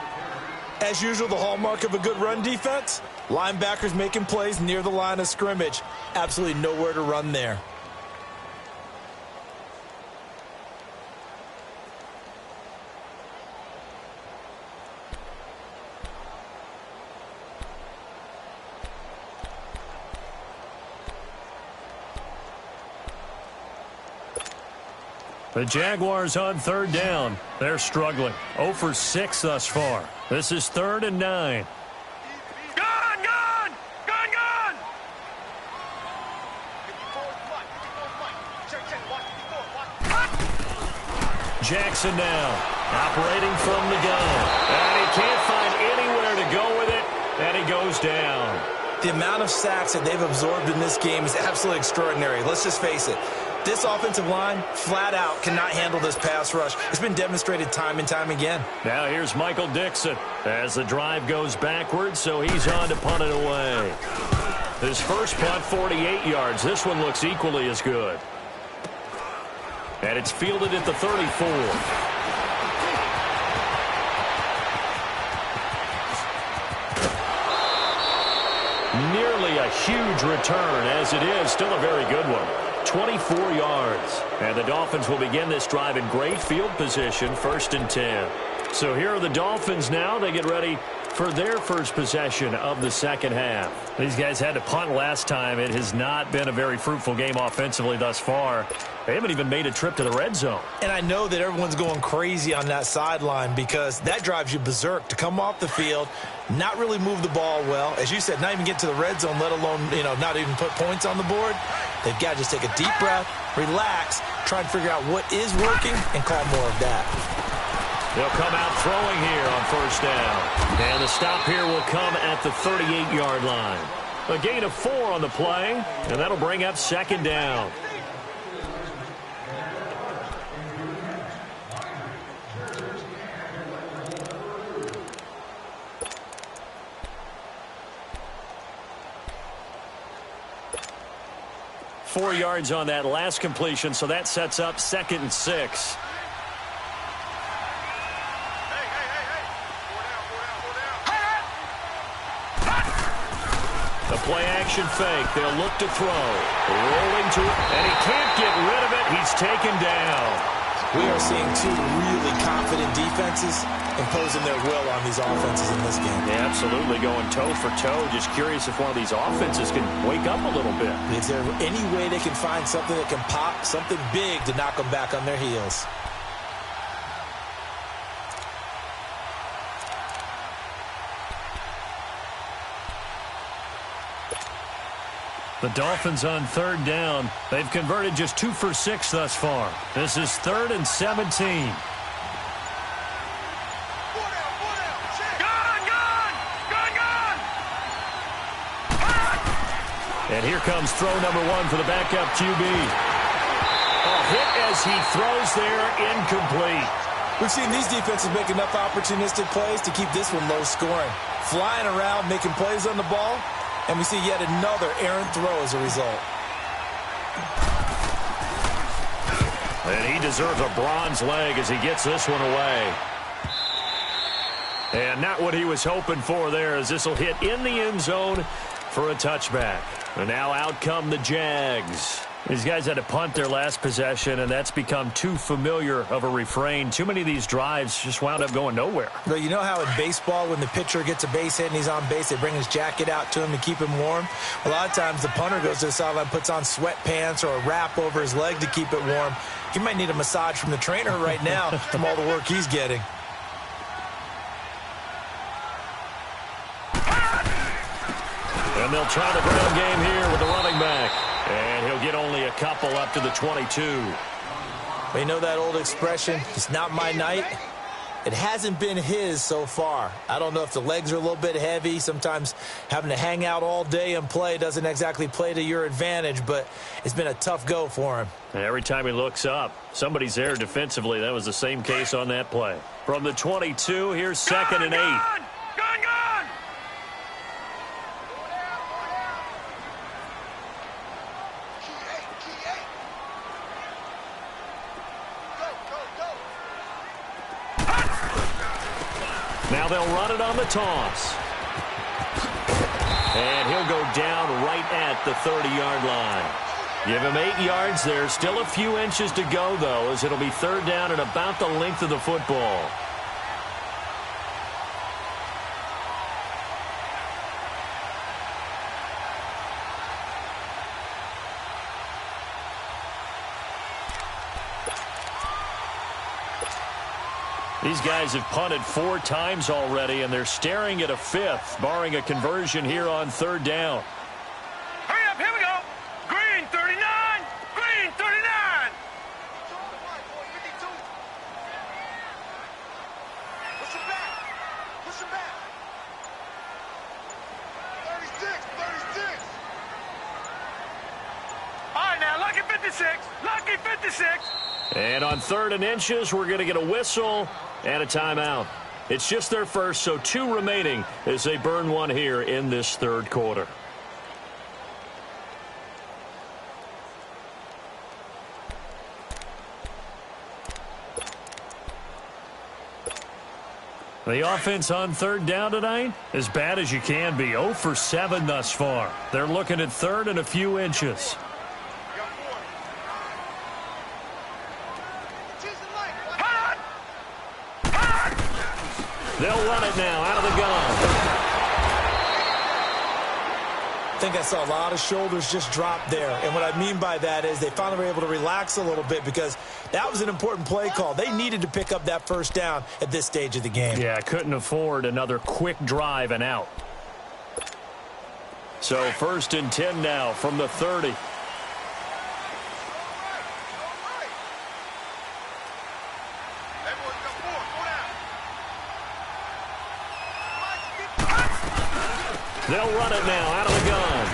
As usual, the hallmark of a good run defense, linebackers making plays near the line of scrimmage. Absolutely nowhere to run there. The Jaguars on 3rd down. They're struggling. 0 for 6 thus far. This is 3rd and 9. Gone! Jackson now operating from the gun. And he can't find anywhere to go with it. And he goes down. The amount of sacks that they've absorbed in this game is absolutely extraordinary. Let's just face it. This offensive line, flat out, cannot handle this pass rush. It's been demonstrated time and time again. Now here's Michael Dixon as the drive goes backwards, so he's on to punt it away. His first punt, 48 yards. This one looks equally as good. And it's fielded at the 34. Nearly a huge return, as it is still a very good one. 24 yards. And the Dolphins will begin this drive in great field position, 1st and 10. So here are the Dolphins now. They get ready for their first possession of the second half. These guys had to punt last time. It has not been a very fruitful game offensively thus far. They haven't even made a trip to the red zone. And I know that everyone's going crazy on that sideline because that drives you berserk to come off the field, not really move the ball well. As you said, not even get to the red zone, let alone, not even put points on the board. They've got to just take a deep breath, relax, try and figure out what is working, and call more of that. They'll come out throwing here on 1st down. And the stop here will come at the 38-yard line. A gain of 4 on the play, and that'll bring up 2nd down. Four yards on that last completion, so that sets up 2nd and 6. The play-action fake. They'll look to throw. Rolling to it, and he can't get rid of it. He's taken down. We are seeing two really confident defenses imposing their will on these offenses in this game. Yeah, absolutely, going toe for toe. Just curious if one of these offenses can wake up a little bit. Is there any way they can find something that can pop, something big to knock them back on their heels? The Dolphins on 3rd down. They've converted just 2 for 6 thus far. This is 3rd and 17. And here comes throw number 1 for the backup QB. A hit as he throws there, incomplete. We've seen these defenses make enough opportunistic plays to keep this one low scoring. Flying around, making plays on the ball, and we see yet another errant throw as a result. And he deserves a bronze leg as he gets this one away. And not what he was hoping for there, as this will hit in the end zone for a touchback. And now out come the Jags. These guys had to punt their last possession, and that's become too familiar of a refrain. Too many of these drives just wound up going nowhere. But you know how in baseball, when the pitcher gets a base hit and he's on base, they bring his jacket out to him to keep him warm? A lot of times the punter goes to the sideline, puts on sweatpants or a wrap over his leg to keep it warm. He might need a massage from the trainer right now from all the work he's getting. And they'll try the ground game here with the running back. And he'll get only a couple up to the 22. Well, you know that old expression, it's not my night? It hasn't been his so far. I don't know if the legs are a little bit heavy. Sometimes having to hang out all day and play doesn't exactly play to your advantage, but it's been a tough go for him. Every time he looks up, somebody's there defensively. That was the same case on that play. From the 22, here's 2nd and 8. Gone! Now they'll run it on the toss. And he'll go down right at the 30-yard line. Give him 8 yards there. Still a few inches to go, though, as it'll be 3rd down and about the length of the football. These guys have punted 4 times already, and they're staring at a 5th, barring a conversion here on 3rd down. Hurry up, here we go. Green 39, green 39. Push him back. Push him back. 36, 36. All right, now, lucky 56, lucky 56. And on 3rd and inches, we're going to get a whistle and a timeout. It's just their first, so 2 remaining as they burn one here in this 3rd quarter. The offense on 3rd down tonight, as bad as you can be. 0 for 7 thus far. They're looking at 3rd and a few inches. They'll run it now out of the gun. I think I saw a lot of shoulders just drop there. And what I mean by that is they finally were able to relax a little bit because that was an important play call. They needed to pick up that 1st down at this stage of the game. Yeah, couldn't afford another quick drive and out. So 1st and 10 now from the 30. They'll run it now out of the gun.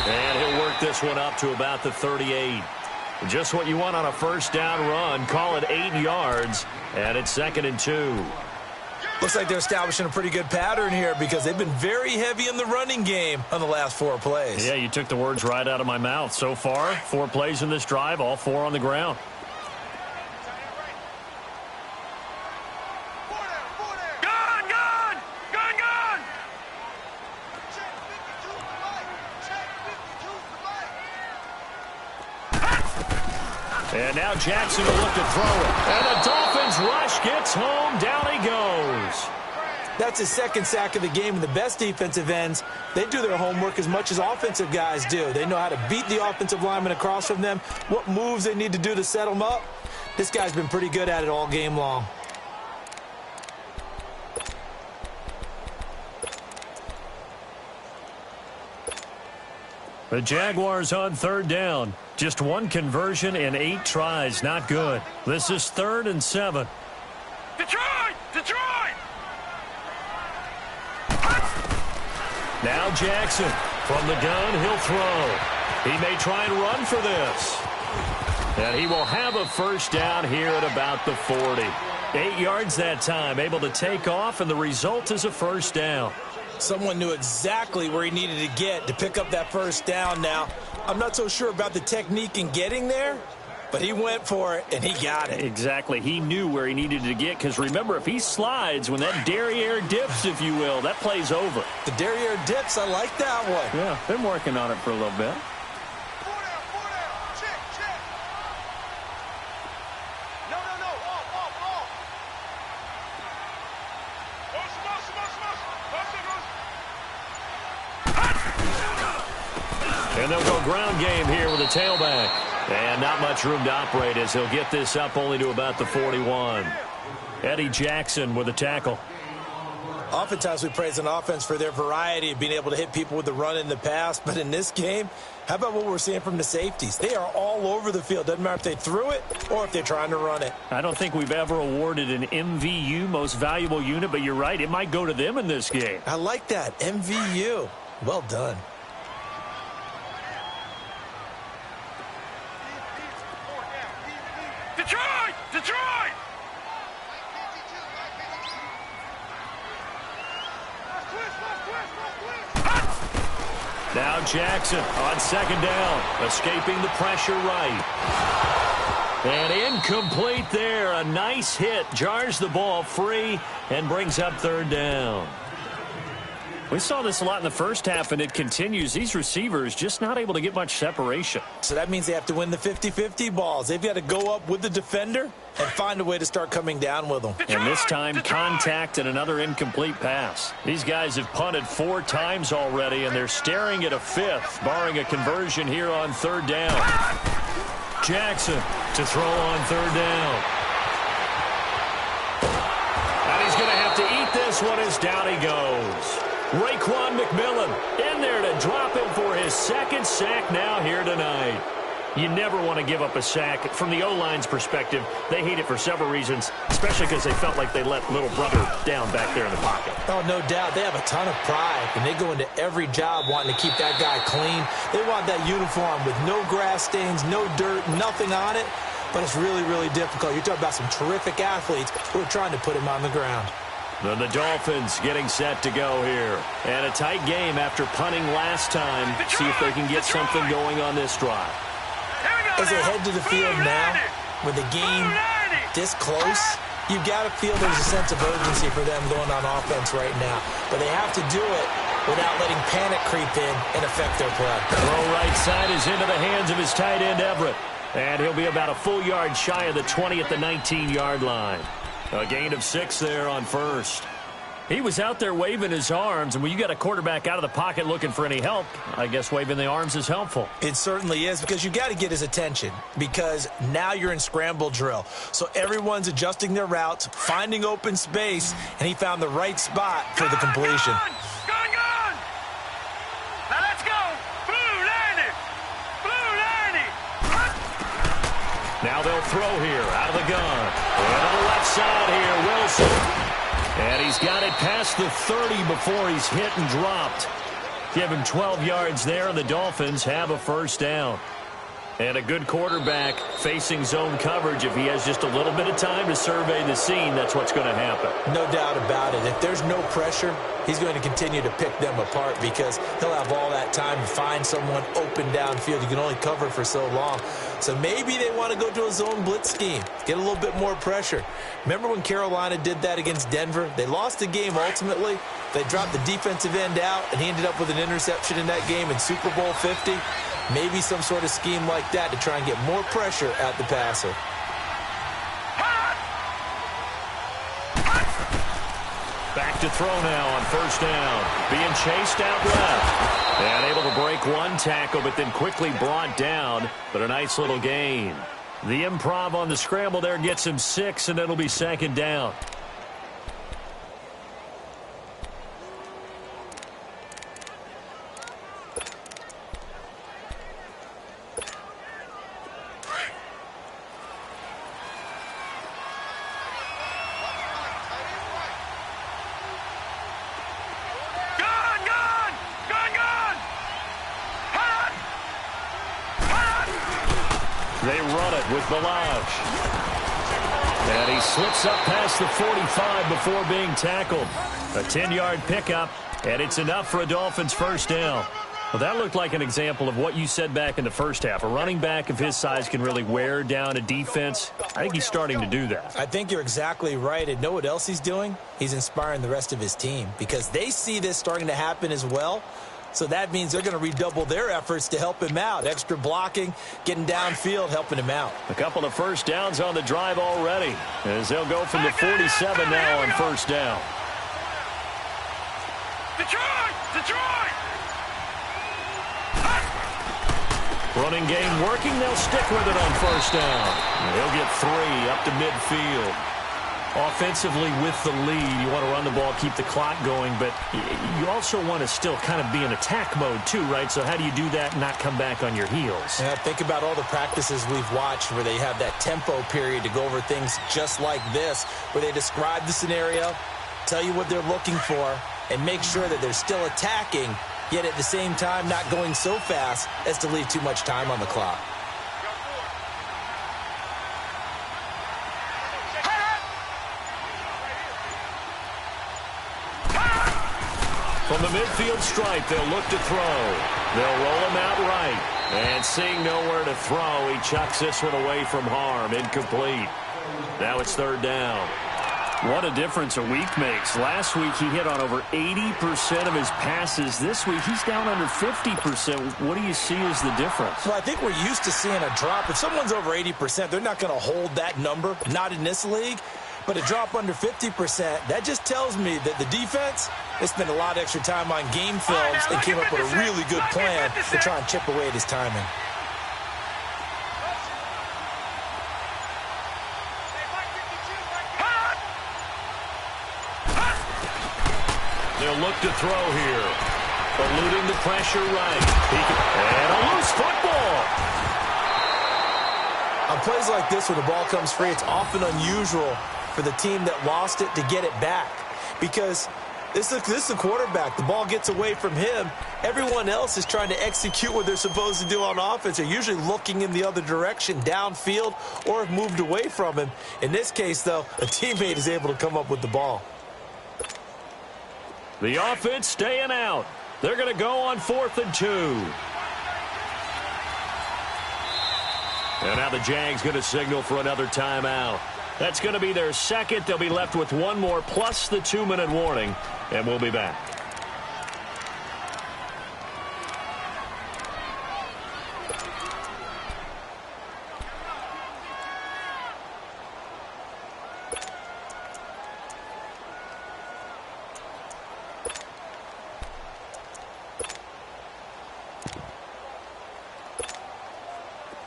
And he'll work this one up to about the 38. Just what you want on a 1st down run. Call it 8 yards. And it's 2nd and 2. Looks like they're establishing a pretty good pattern here because they've been very heavy in the running game on the last 4 plays. Yeah, you took the words right out of my mouth. So far, 4 plays in this drive, all 4 on the ground. And now Jackson will look to throw it. And the Dolphins rush gets home. Down he goes. That's his 2nd sack of the game. And the best defensive ends, they do their homework as much as offensive guys do. They know how to beat the offensive lineman across from them, what moves they need to do to set them up. This guy's been pretty good at it all game long. The Jaguars on 3rd down. Just 1 conversion in 8 tries. Not good. This is 3rd and 7. Detroit! Detroit! Now Jackson. From the gun, he'll throw. He may try and run for this. And he will have a first down here at about the 40. 8 yards that time, able to take off, and the result is a first down. Someone knew exactly where he needed to get to pick up that first down now. I'm not so sure about the technique in getting there, but he went for it, and he got it. Exactly. He knew where he needed to get, because remember, if he slides, when that derriere dips, if you will, that play's over. The derriere dips, I like that one. Yeah, been working on it for a little bit. And they'll go ground game here with a tailback. And not much room to operate as he'll get this up only to about the 41. Eddie Jackson with a tackle. Oftentimes we praise an offense for their variety of being able to hit people with the run in the pass. But in this game, how about what we're seeing from the safeties? They are all over the field. Doesn't matter if they threw it or if they're trying to run it. I don't think we've ever awarded an MVU, most valuable unit, but you're right. It might go to them in this game. I like that. MVU. Well done. Detroit! Detroit! Now Jackson on second down, escaping the pressure right. And incomplete there. A nice hit. Jars the ball free and brings up third down. We saw this a lot in the first half, and it continues. These receivers just not able to get much separation. So that means they have to win the 50-50 balls. They've got to go up with the defender and find a way to start coming down with them. And this time, contact and another incomplete pass. These guys have punted 4 times already, and they're staring at a 5th, barring a conversion here on third down. Jackson to throw on third down. And he's going to have to eat this one as down he goes. Raekwon McMillan in there to drop him for his second sack now here tonight. You never want to give up a sack. From the O-line's perspective, they hate it for several reasons, especially because they felt like they let little brother down back there in the pocket. Oh, no doubt. They have a ton of pride, and they go into every job wanting to keep that guy clean. They want that uniform with no grass stains, no dirt, nothing on it, but it's really, really difficult. You're talking about some terrific athletes who are trying to put him on the ground. Then the Dolphins getting set to go here. And a tight game after punting last time. See if they can get something going on this drive. As they head to the field now, with the game this close, you've got to feel there's a sense of urgency for them going on offense right now. But they have to do it without letting panic creep in and affect their play. Throw right side is into the hands of his tight end, Everett. And he'll be about a full yard shy of the 20 at the 19-yard line. A gain of 6 there on first. He was out there waving his arms, and when you got a quarterback out of the pocket looking for any help, I guess waving the arms is helpful. It certainly is, because you got to get his attention, because now you're in scramble drill. So everyone's adjusting their routes, finding open space, and he found the right spot for the completion. Gone! Now let's go! Blue 90! Blue 90! Now they'll throw here out of the gun. And on the left side here, Wilson. And he's got it past the 30 before he's hit and dropped. Give him 12 yards there, and the Dolphins have a first down. And a good quarterback facing zone coverage. If he has just a little bit of time to survey the scene, that's what's going to happen. No doubt about it. If there's no pressure, he's going to continue to pick them apart, because he'll have all that time to find someone open downfield. You can only cover for so long. So maybe they want to go to a zone blitz scheme, get a little bit more pressure. Remember when Carolina did that against Denver? They lost the game ultimately. They dropped the defensive end out, and he ended up with an interception in that game in Super Bowl 50. Maybe some sort of scheme like that to try and get more pressure at the passer. Back to throw now on first down. Being chased out left. And able to break one tackle, but then quickly brought down. But a nice little gain. The improv on the scramble there gets him 6, and it'll be second down. They run it with Balaj. And he slips up past the 45 before being tackled. A 10-yard pickup, and it's enough for a Dolphins first down. Well, that looked like an example of what you said back in the first half. A running back of his size can really wear down a defense. I think he's starting to do that. I think you're exactly right. And know what else he's doing? He's inspiring the rest of his team because they see this starting to happen as well. So that means they're going to redouble their efforts to help him out. Extra blocking, getting downfield, helping him out. A couple of first downs on the drive already, as they'll go from the 47 now on first down. Detroit! Detroit! Running game working. They'll stick with it on first down. They'll get 3 up to midfield. Offensively with the lead, you want to run the ball, keep the clock going, but you also want to still kind of be in attack mode too, right? So how do you do that and not come back on your heels? Yeah, think about all the practices we've watched where they have that tempo period to go over things just like this, where they describe the scenario, tell you what they're looking for, and make sure that they're still attacking, yet at the same time not going so fast as to leave too much time on the clock. From the midfield stripe, they'll look to throw. They'll roll him out right. And seeing nowhere to throw, he chucks this one away from harm. Incomplete. Now it's third down. What a difference a week makes. Last week, he hit on over 80% of his passes. This week, he's down under 50%. What do you see as the difference? Well, I think we're used to seeing a drop. If someone's over 80%, they're not going to hold that number, not in this league. But a drop under 50%, that just tells me that the defense, they spent a lot of extra time on game films and came up with a really good plan to try and chip away at his timing. They'll look to throw here. Eluding the pressure right. And a loose football. On plays like this, when the ball comes free, it's often unusual for the team that lost it to get it back. Because this is the quarterback. The ball gets away from him. Everyone else is trying to execute what they're supposed to do on offense. They're usually looking in the other direction, downfield, or have moved away from him. In this case, though, a teammate is able to come up with the ball. The offense staying out. They're going to go on 4th and 2. And now the Jags going to signal for another timeout. That's going to be their second. They'll be left with one more plus the 2-minute warning, and we'll be back.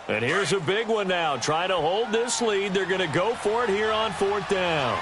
And here's a big one now. Trying to hold this lead. They're going to go for it here on 4th down.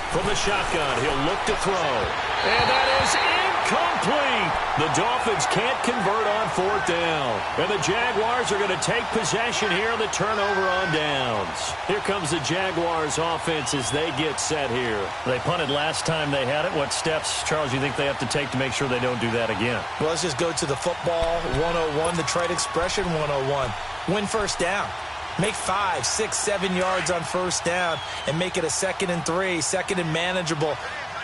From the shotgun, he'll look to throw. And that is incomplete. The Dolphins can't convert on 4th down. And the Jaguars are going to take possession here on the turnover on downs. Here comes the Jaguars offense as they get set here. They punted last time they had it. What steps, Charles, you think they have to take to make sure they don't do that again? Well, let's just go to the football 101, the trite expression 101. Win first down. Make 5, 6, 7 yards on first down and make it a 2nd and 3, 2nd and manageable.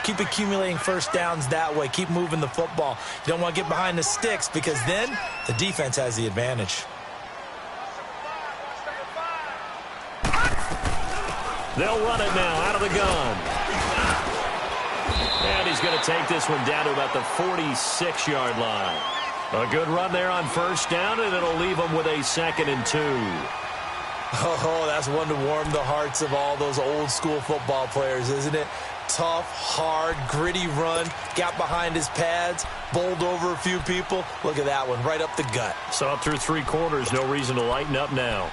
Keep accumulating first downs that way. Keep moving the football. You don't want to get behind the sticks because then the defense has the advantage. They'll run it now out of the gun. And he's going to take this one down to about the 46-yard line. A good run there on first down, and it'll leave them with a 2nd and 2. Oh, that's one to warm the hearts of all those old school football players, isn't it? Tough, hard, gritty run. Got behind his pads, bowled over a few people. Look at that one, right up the gut. Saw it through 3 quarters. No reason to lighten up now.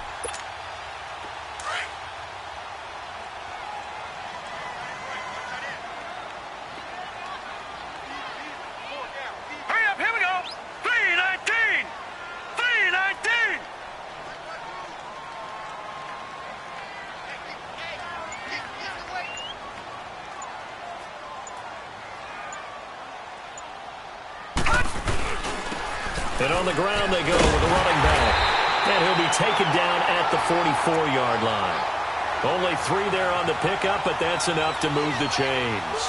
And on the ground they go with a running back. And he'll be taken down at the 44-yard line. Only 3 there on the pickup, but that's enough to move the chains.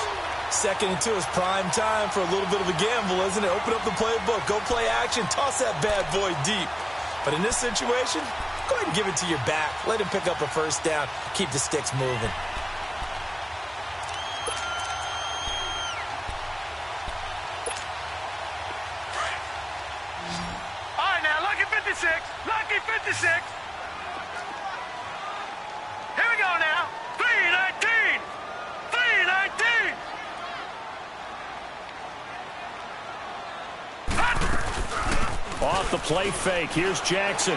2nd and 2 is prime time for a little bit of a gamble, isn't it? Open up the playbook, go play action, toss that bad boy deep. But in this situation, go ahead and give it to your back. Let him pick up a first down, keep the sticks moving. All right, now, lucky 56. Lucky 56. Here we go now. 319. 319. Off the play fake. Here's Jackson.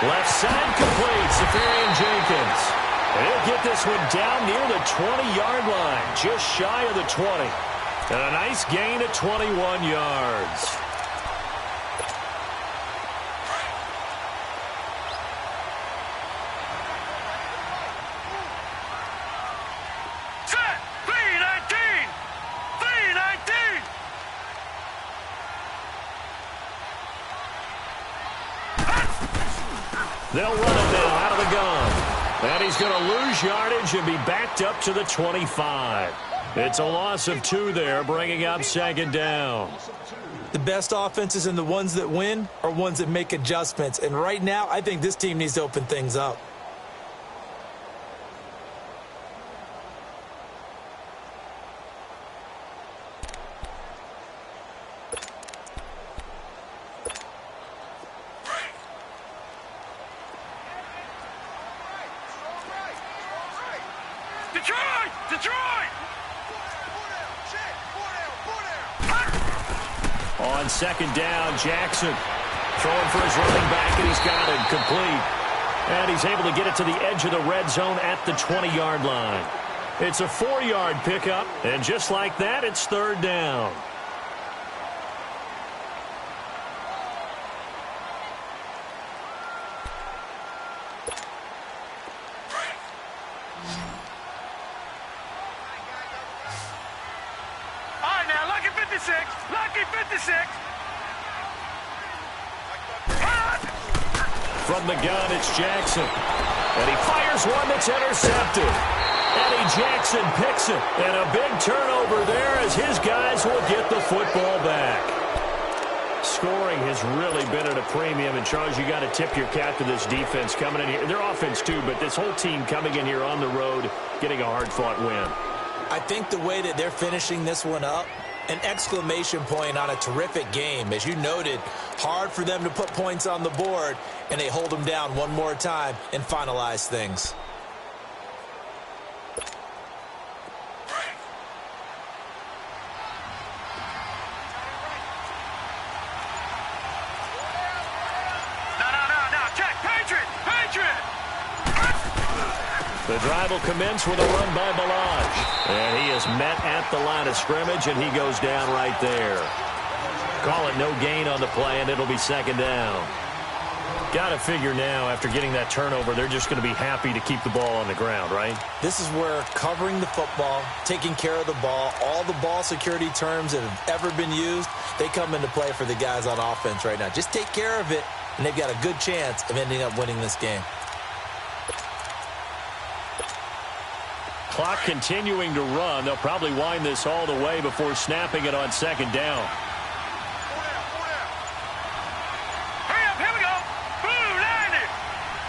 Left side complete. Safarian Jenkins. And he'll get this one down near the 20-yard line. Just shy of the 20. And a nice gain of 21 yards. Set. 319. 319. They'll run it now out of the gun. And he's going to lose yardage and be backed up to the 25. It's a loss of 2 there, bringing up 2nd down. The best offenses and the ones that win are ones that make adjustments. And right now, I think this team needs to open things up. Detroit! Detroit! On 2nd down, Jackson throwing for his running back, and he's got it complete. And he's able to get it to the edge of the red zone at the 20-yard line. It's a 4-yard pickup, and just like that, it's 3rd down. All right, now, lucky 56. Lucky 56. From the gun, it's Jackson. And he fires one that's intercepted. Eddie Jackson picks it. And a big turnover there as his guys will get the football back. Scoring has really been at a premium. And, Charles, you got to tip your cap to this defense coming in here. Their offense, too, but this whole team coming in here on the road, getting a hard-fought win. I think the way that they're finishing this one up, an exclamation point on a terrific game. As you noted, hard for them to put points on the board, and they hold them down one more time and finalize things. No. Check. Patriot. Patriot. The drive will commence with a run by Balaj. And he is met at the line of scrimmage, and he goes down right there. Call it no gain on the play, and it'll be 2nd down. Got to figure now, after getting that turnover, they're just going to be happy to keep the ball on the ground, right? This is where covering the football, taking care of the ball, all the ball security terms that have ever been used, they come into play for the guys on offense right now. Just take care of it, and they've got a good chance of ending up winning this game. Clock continuing to run. They'll probably wind this all the way before snapping it on 2nd down. Hurry up, here we go. Blue 90.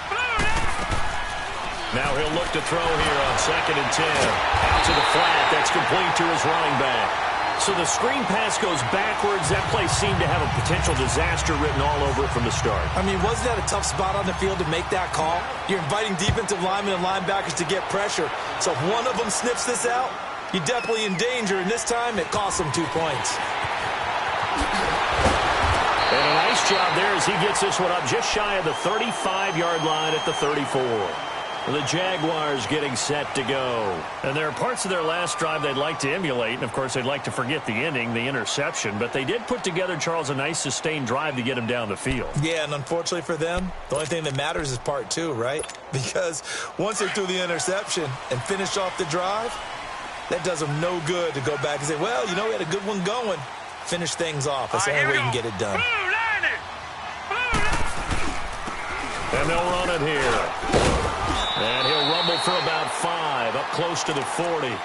Blue 90. Now he'll look to throw here on 2nd and 10. Out to the flat. That's complete to his running back. So the screen pass goes backwards. That play seemed to have a potential disaster written all over it from the start. I mean, wasn't that a tough spot on the field to make that call? You're inviting defensive linemen and linebackers to get pressure. So if one of them snips this out, you're definitely in danger. And this time, it costs them 2 points. And a nice job there as he gets this one up just shy of the 35-yard line at the 34. The Jaguars getting set to go. And there are parts of their last drive they'd like to emulate. And, of course, they'd like to forget the ending, the interception. But they did put together, Charles, a nice sustained drive to get him down the field. Yeah, and unfortunately for them, the only thing that matters is part 2, right? Because once they threw the interception and finished off the drive, that does them no good to go back and say, well, you know, we had a good one going. Finish things off. That's the All right, only way here you we can get it done. Blue line it. Blue line. And they'll run it here. And he'll rumble for about 5, up close to the 40.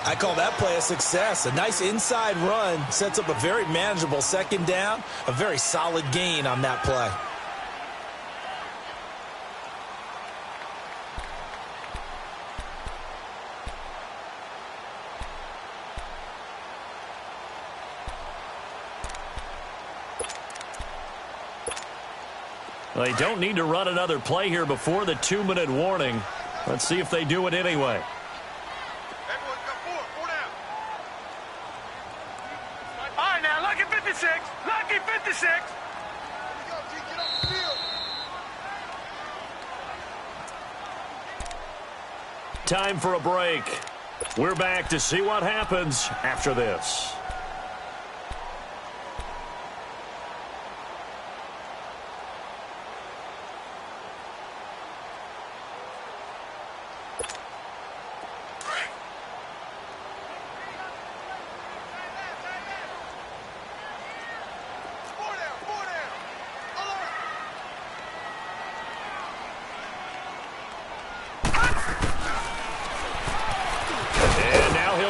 I call that play a success. A nice inside run sets up a very manageable second down. A very solid gain on that play. They don't need to run another play here before the 2-minute warning. Let's see if they do it anyway. Everyone got 4 down. All right, now, lucky 56. Lucky 56. Here we go, G. Get off the field. Time for a break. We're back to see what happens after this.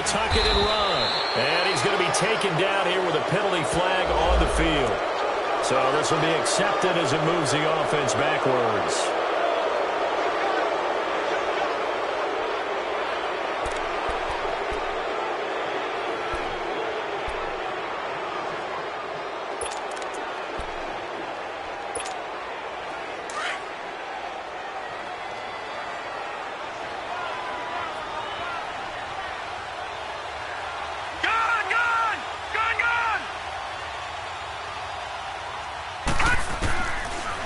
Tuck it and run. And he's going to be taken down here with a penalty flag on the field. So this will be accepted as it moves the offense backwards.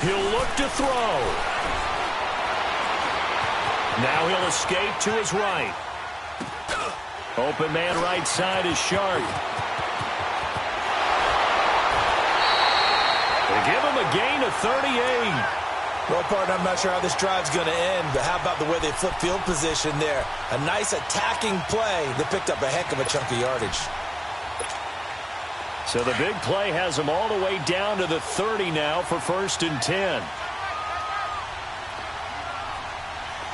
He'll look to throw. Now he'll escape to his right. Open man right side is Sharp. They give him a gain of 38. Well, partner, I'm not sure how this drive's going to end, but how about the way they flip field position there? A nice attacking play that picked up a heck of a chunk of yardage. So the big play has them all the way down to the 30 now for 1st and 10.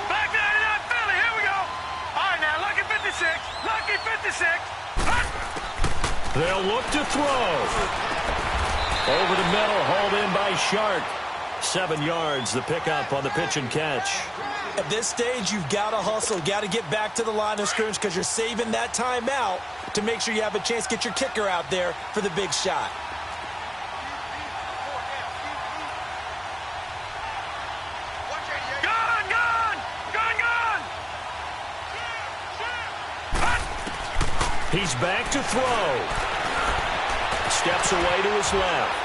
Back 99 Philly, here we go. All right, now, lucky 56. Lucky 56. They'll look to throw. Over the middle, hauled in by Shark. 7 yards, the pickup on the pitch and catch. At this stage, you've got to hustle, got to get back to the line of scrimmage because you're saving that timeout to make sure you have a chance to get your kicker out there for the big shot. Gun, gun, gun, gun. He's back to throw. Steps away to his left.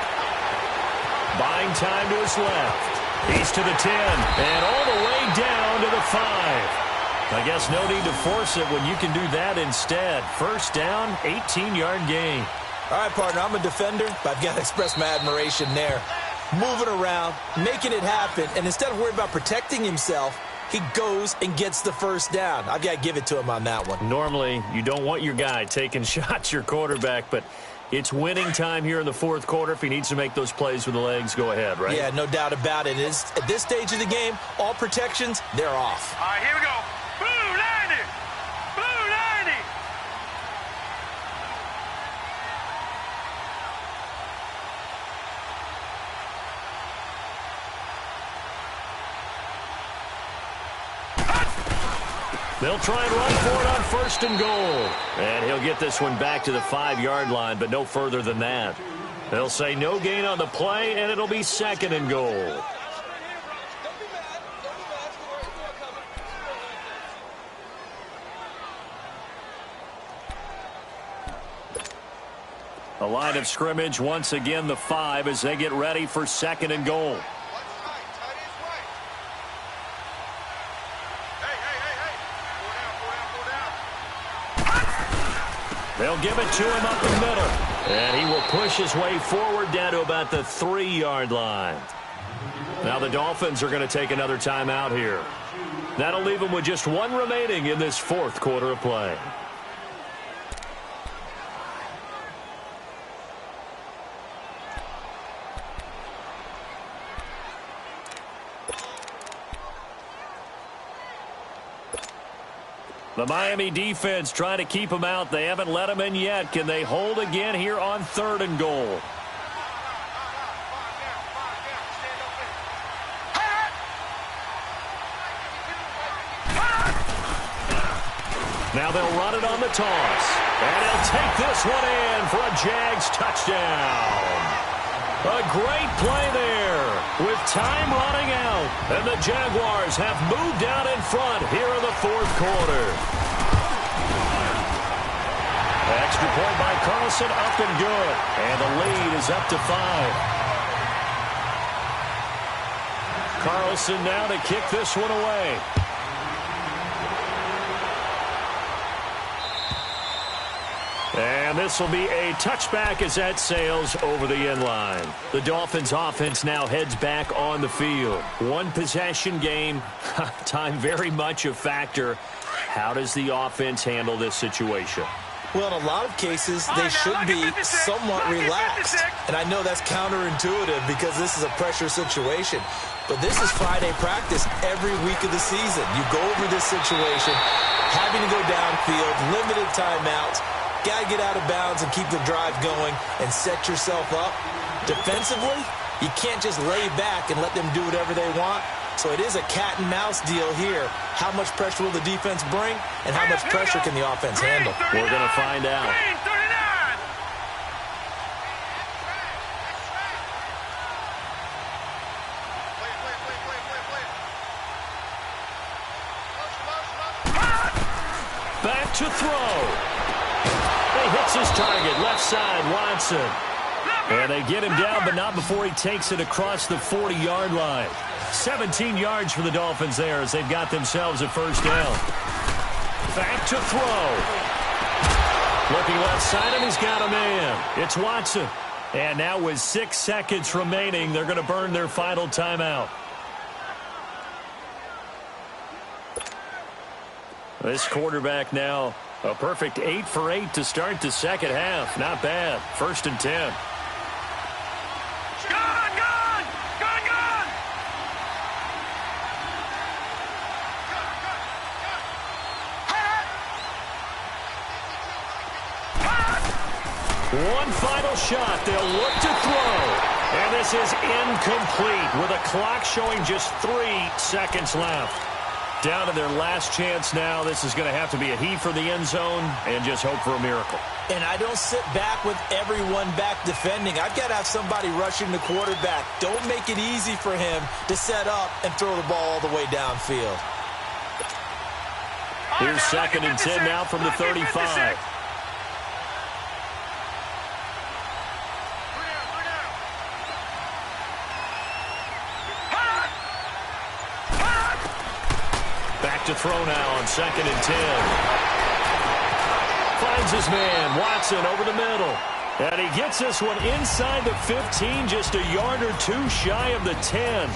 Buying time to his left. He's to the 10, and all the way down to the 5. I guess no need to force it when you can do that instead. 1st down, 18-yard gain. All right, partner, I'm a defender, but I've got to express my admiration there. Moving around, making it happen, and instead of worrying about protecting himself, he goes and gets the 1st down. I've got to give it to him on that one. Normally, you don't want your guy taking shots, your quarterback, but it's winning time here in the 4th quarter. If he needs to make those plays with the legs, go ahead, right? Yeah, no doubt about it. At this stage of the game, all protections, they're off. All right, here we go. Blue 90. Blue 90. They'll try and run for it on 1st and goal. And he'll get this one back to the 5-yard line, but no further than that. They'll say no gain on the play, and it'll be 2nd and goal. A line of scrimmage, once again the 5 as they get ready for 2nd and goal. They'll give it to him up the middle. And he will push his way forward down to about the 3-yard line. Now the Dolphins are going to take another timeout here. That'll leave them with just 1 remaining in this 4th quarter of play. The Miami defense trying to keep them out. They haven't let them in yet. Can they hold again here on 3rd and goal? Now they'll run it on the toss. And he'll take this one in for a Jags touchdown. A great play there with time running out. And the Jaguars have moved out in front here in the 4th quarter. Extra point by Carlson, up and good. And the lead is up to 5. Carlson now to kick this one away. And this will be a touchback as that sails over the end line. The Dolphins offense now heads back on the field. One possession game. Time very much a factor. How does the offense handle this situation? Well, in a lot of cases, they should be somewhat relaxed. And I know that's counterintuitive because this is a pressure situation. But this is Friday practice every week of the season. You go over this situation, having to go downfield, limited timeouts. Got to get out of bounds and keep the drive going and set yourself up. Defensively, you can't just lay back and let them do whatever they want. So it is a cat and mouse deal here. How much pressure will the defense bring and how much pressure can the offense handle? We're going to find out. Back to throw. He hits his target, left side, Watson. And they get him down, but not before he takes it across the 40-yard line. 17 yards for the Dolphins there as they've got themselves a first down. Back to throw. Looking left side, and he's got a man. It's Watson. And now with 6 seconds remaining, they're going to burn their final timeout. This quarterback now, a perfect 8 for 8 to start the second half. Not bad. 1st and 10. One final shot. They'll look to throw. And this is incomplete with a clock showing just 3 seconds left. Down to their last chance now. This is going to have to be a heave for the end zone and just hope for a miracle. And I don't sit back with everyone back defending. I've got to have somebody rushing the quarterback. Don't make it easy for him to set up and throw the ball all the way downfield. Here's 2nd and 10 now from the 35. Back to throw now on 2nd and 10. Finds his man, Watson, over the middle. And he gets this one inside the 15, just a yard or 2 shy of the 10.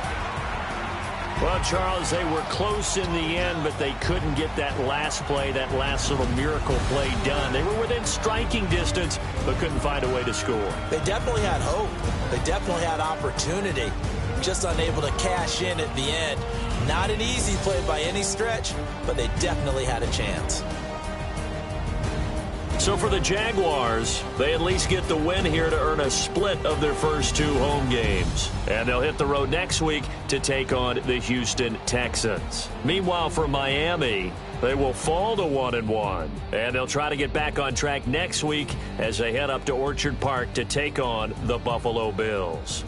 Well, Charles, they were close in the end, but they couldn't get that last play, that last little miracle play done. They were within striking distance, but couldn't find a way to score. They definitely had hope. They definitely had opportunity. Just unable to cash in at the end. Not an easy play by any stretch, but they definitely had a chance. So for the Jaguars, they at least get the win here to earn a split of their first 2 home games. And they'll hit the road next week to take on the Houston Texans. Meanwhile, for Miami, they will fall to 1-1. And they'll try to get back on track next week as they head up to Orchard Park to take on the Buffalo Bills.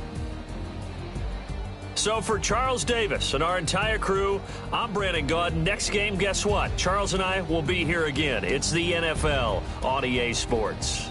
So for Charles Davis and our entire crew, I'm Brandon Gaudin. Next game, guess what? Charles and I will be here again. It's the NFL on EA Sports.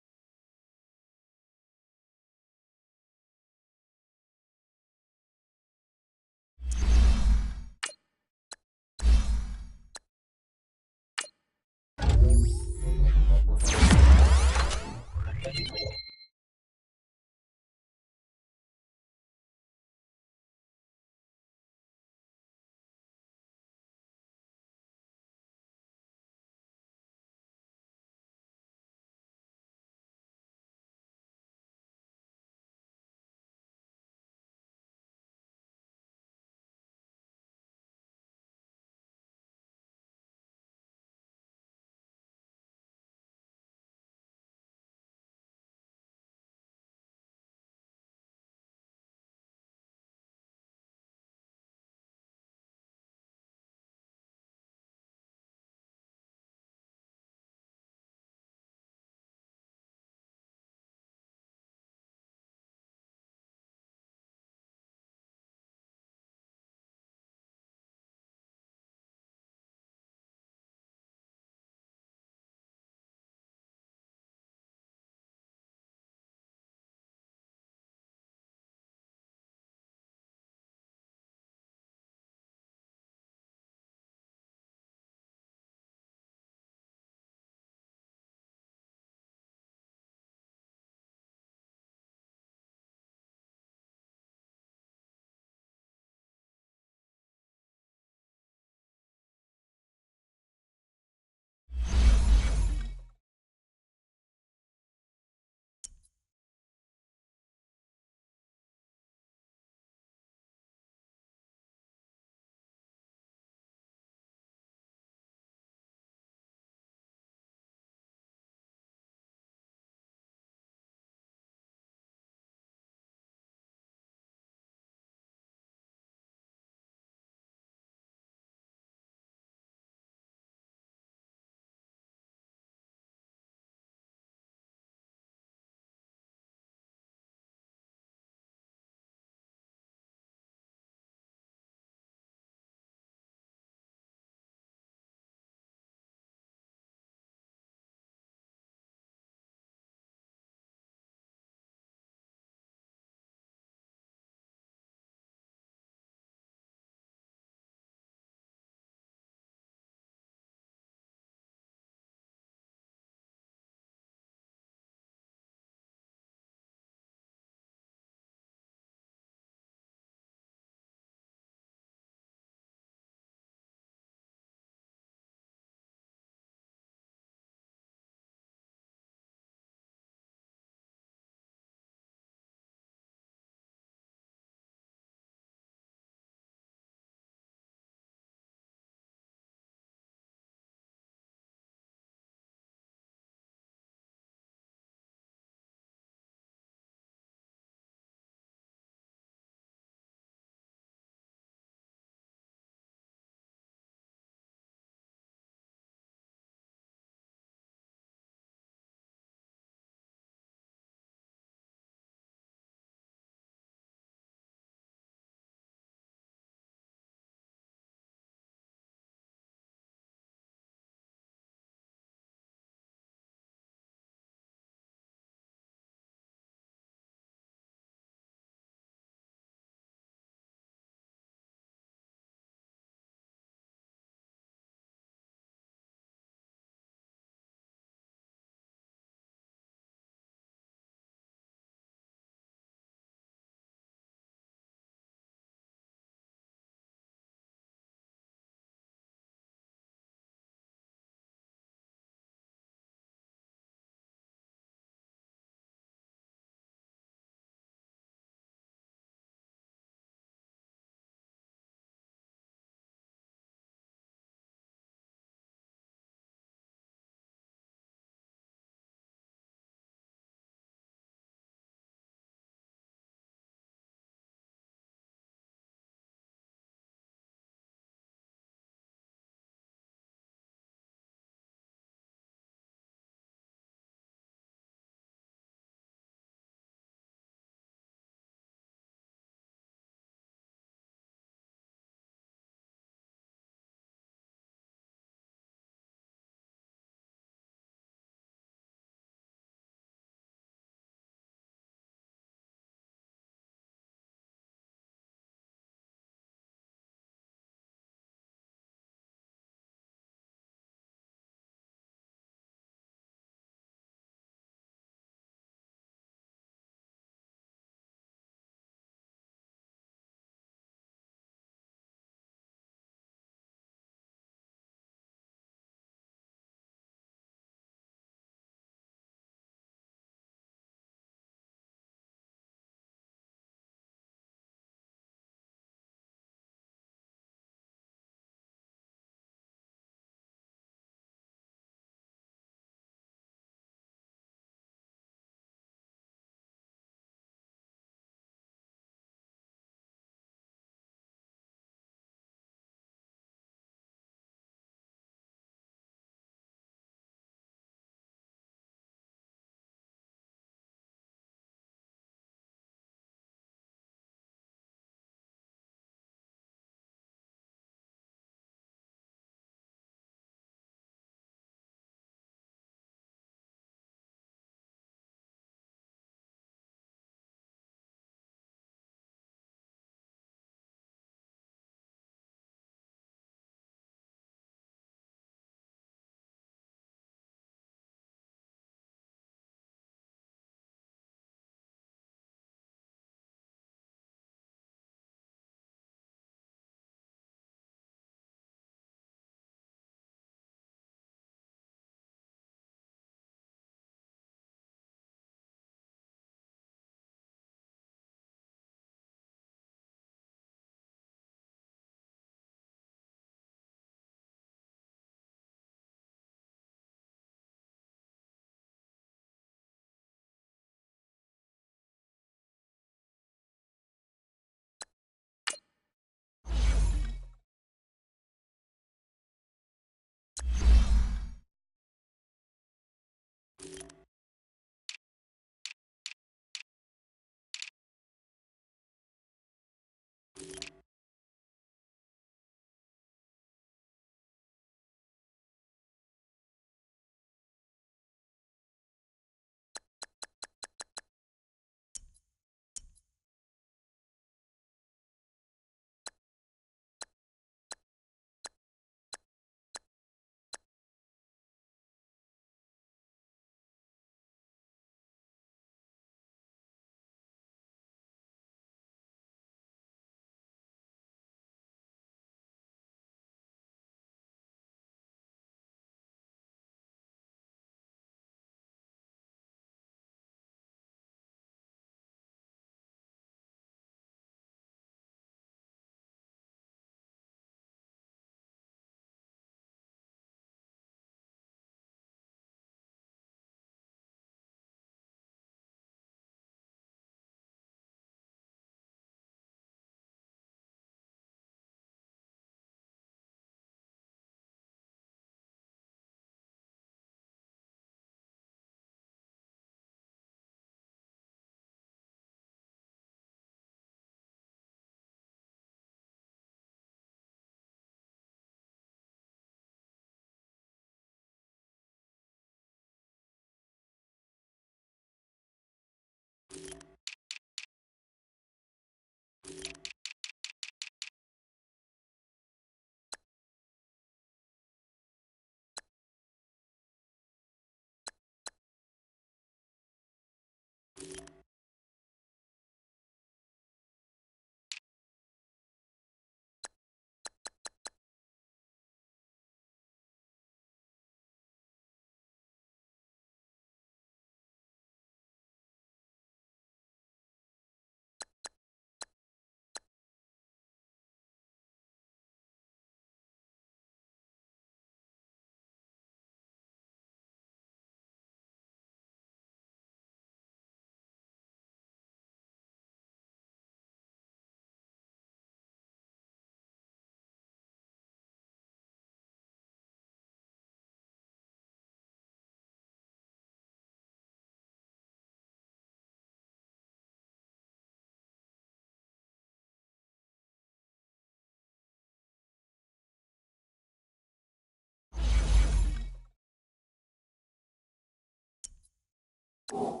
you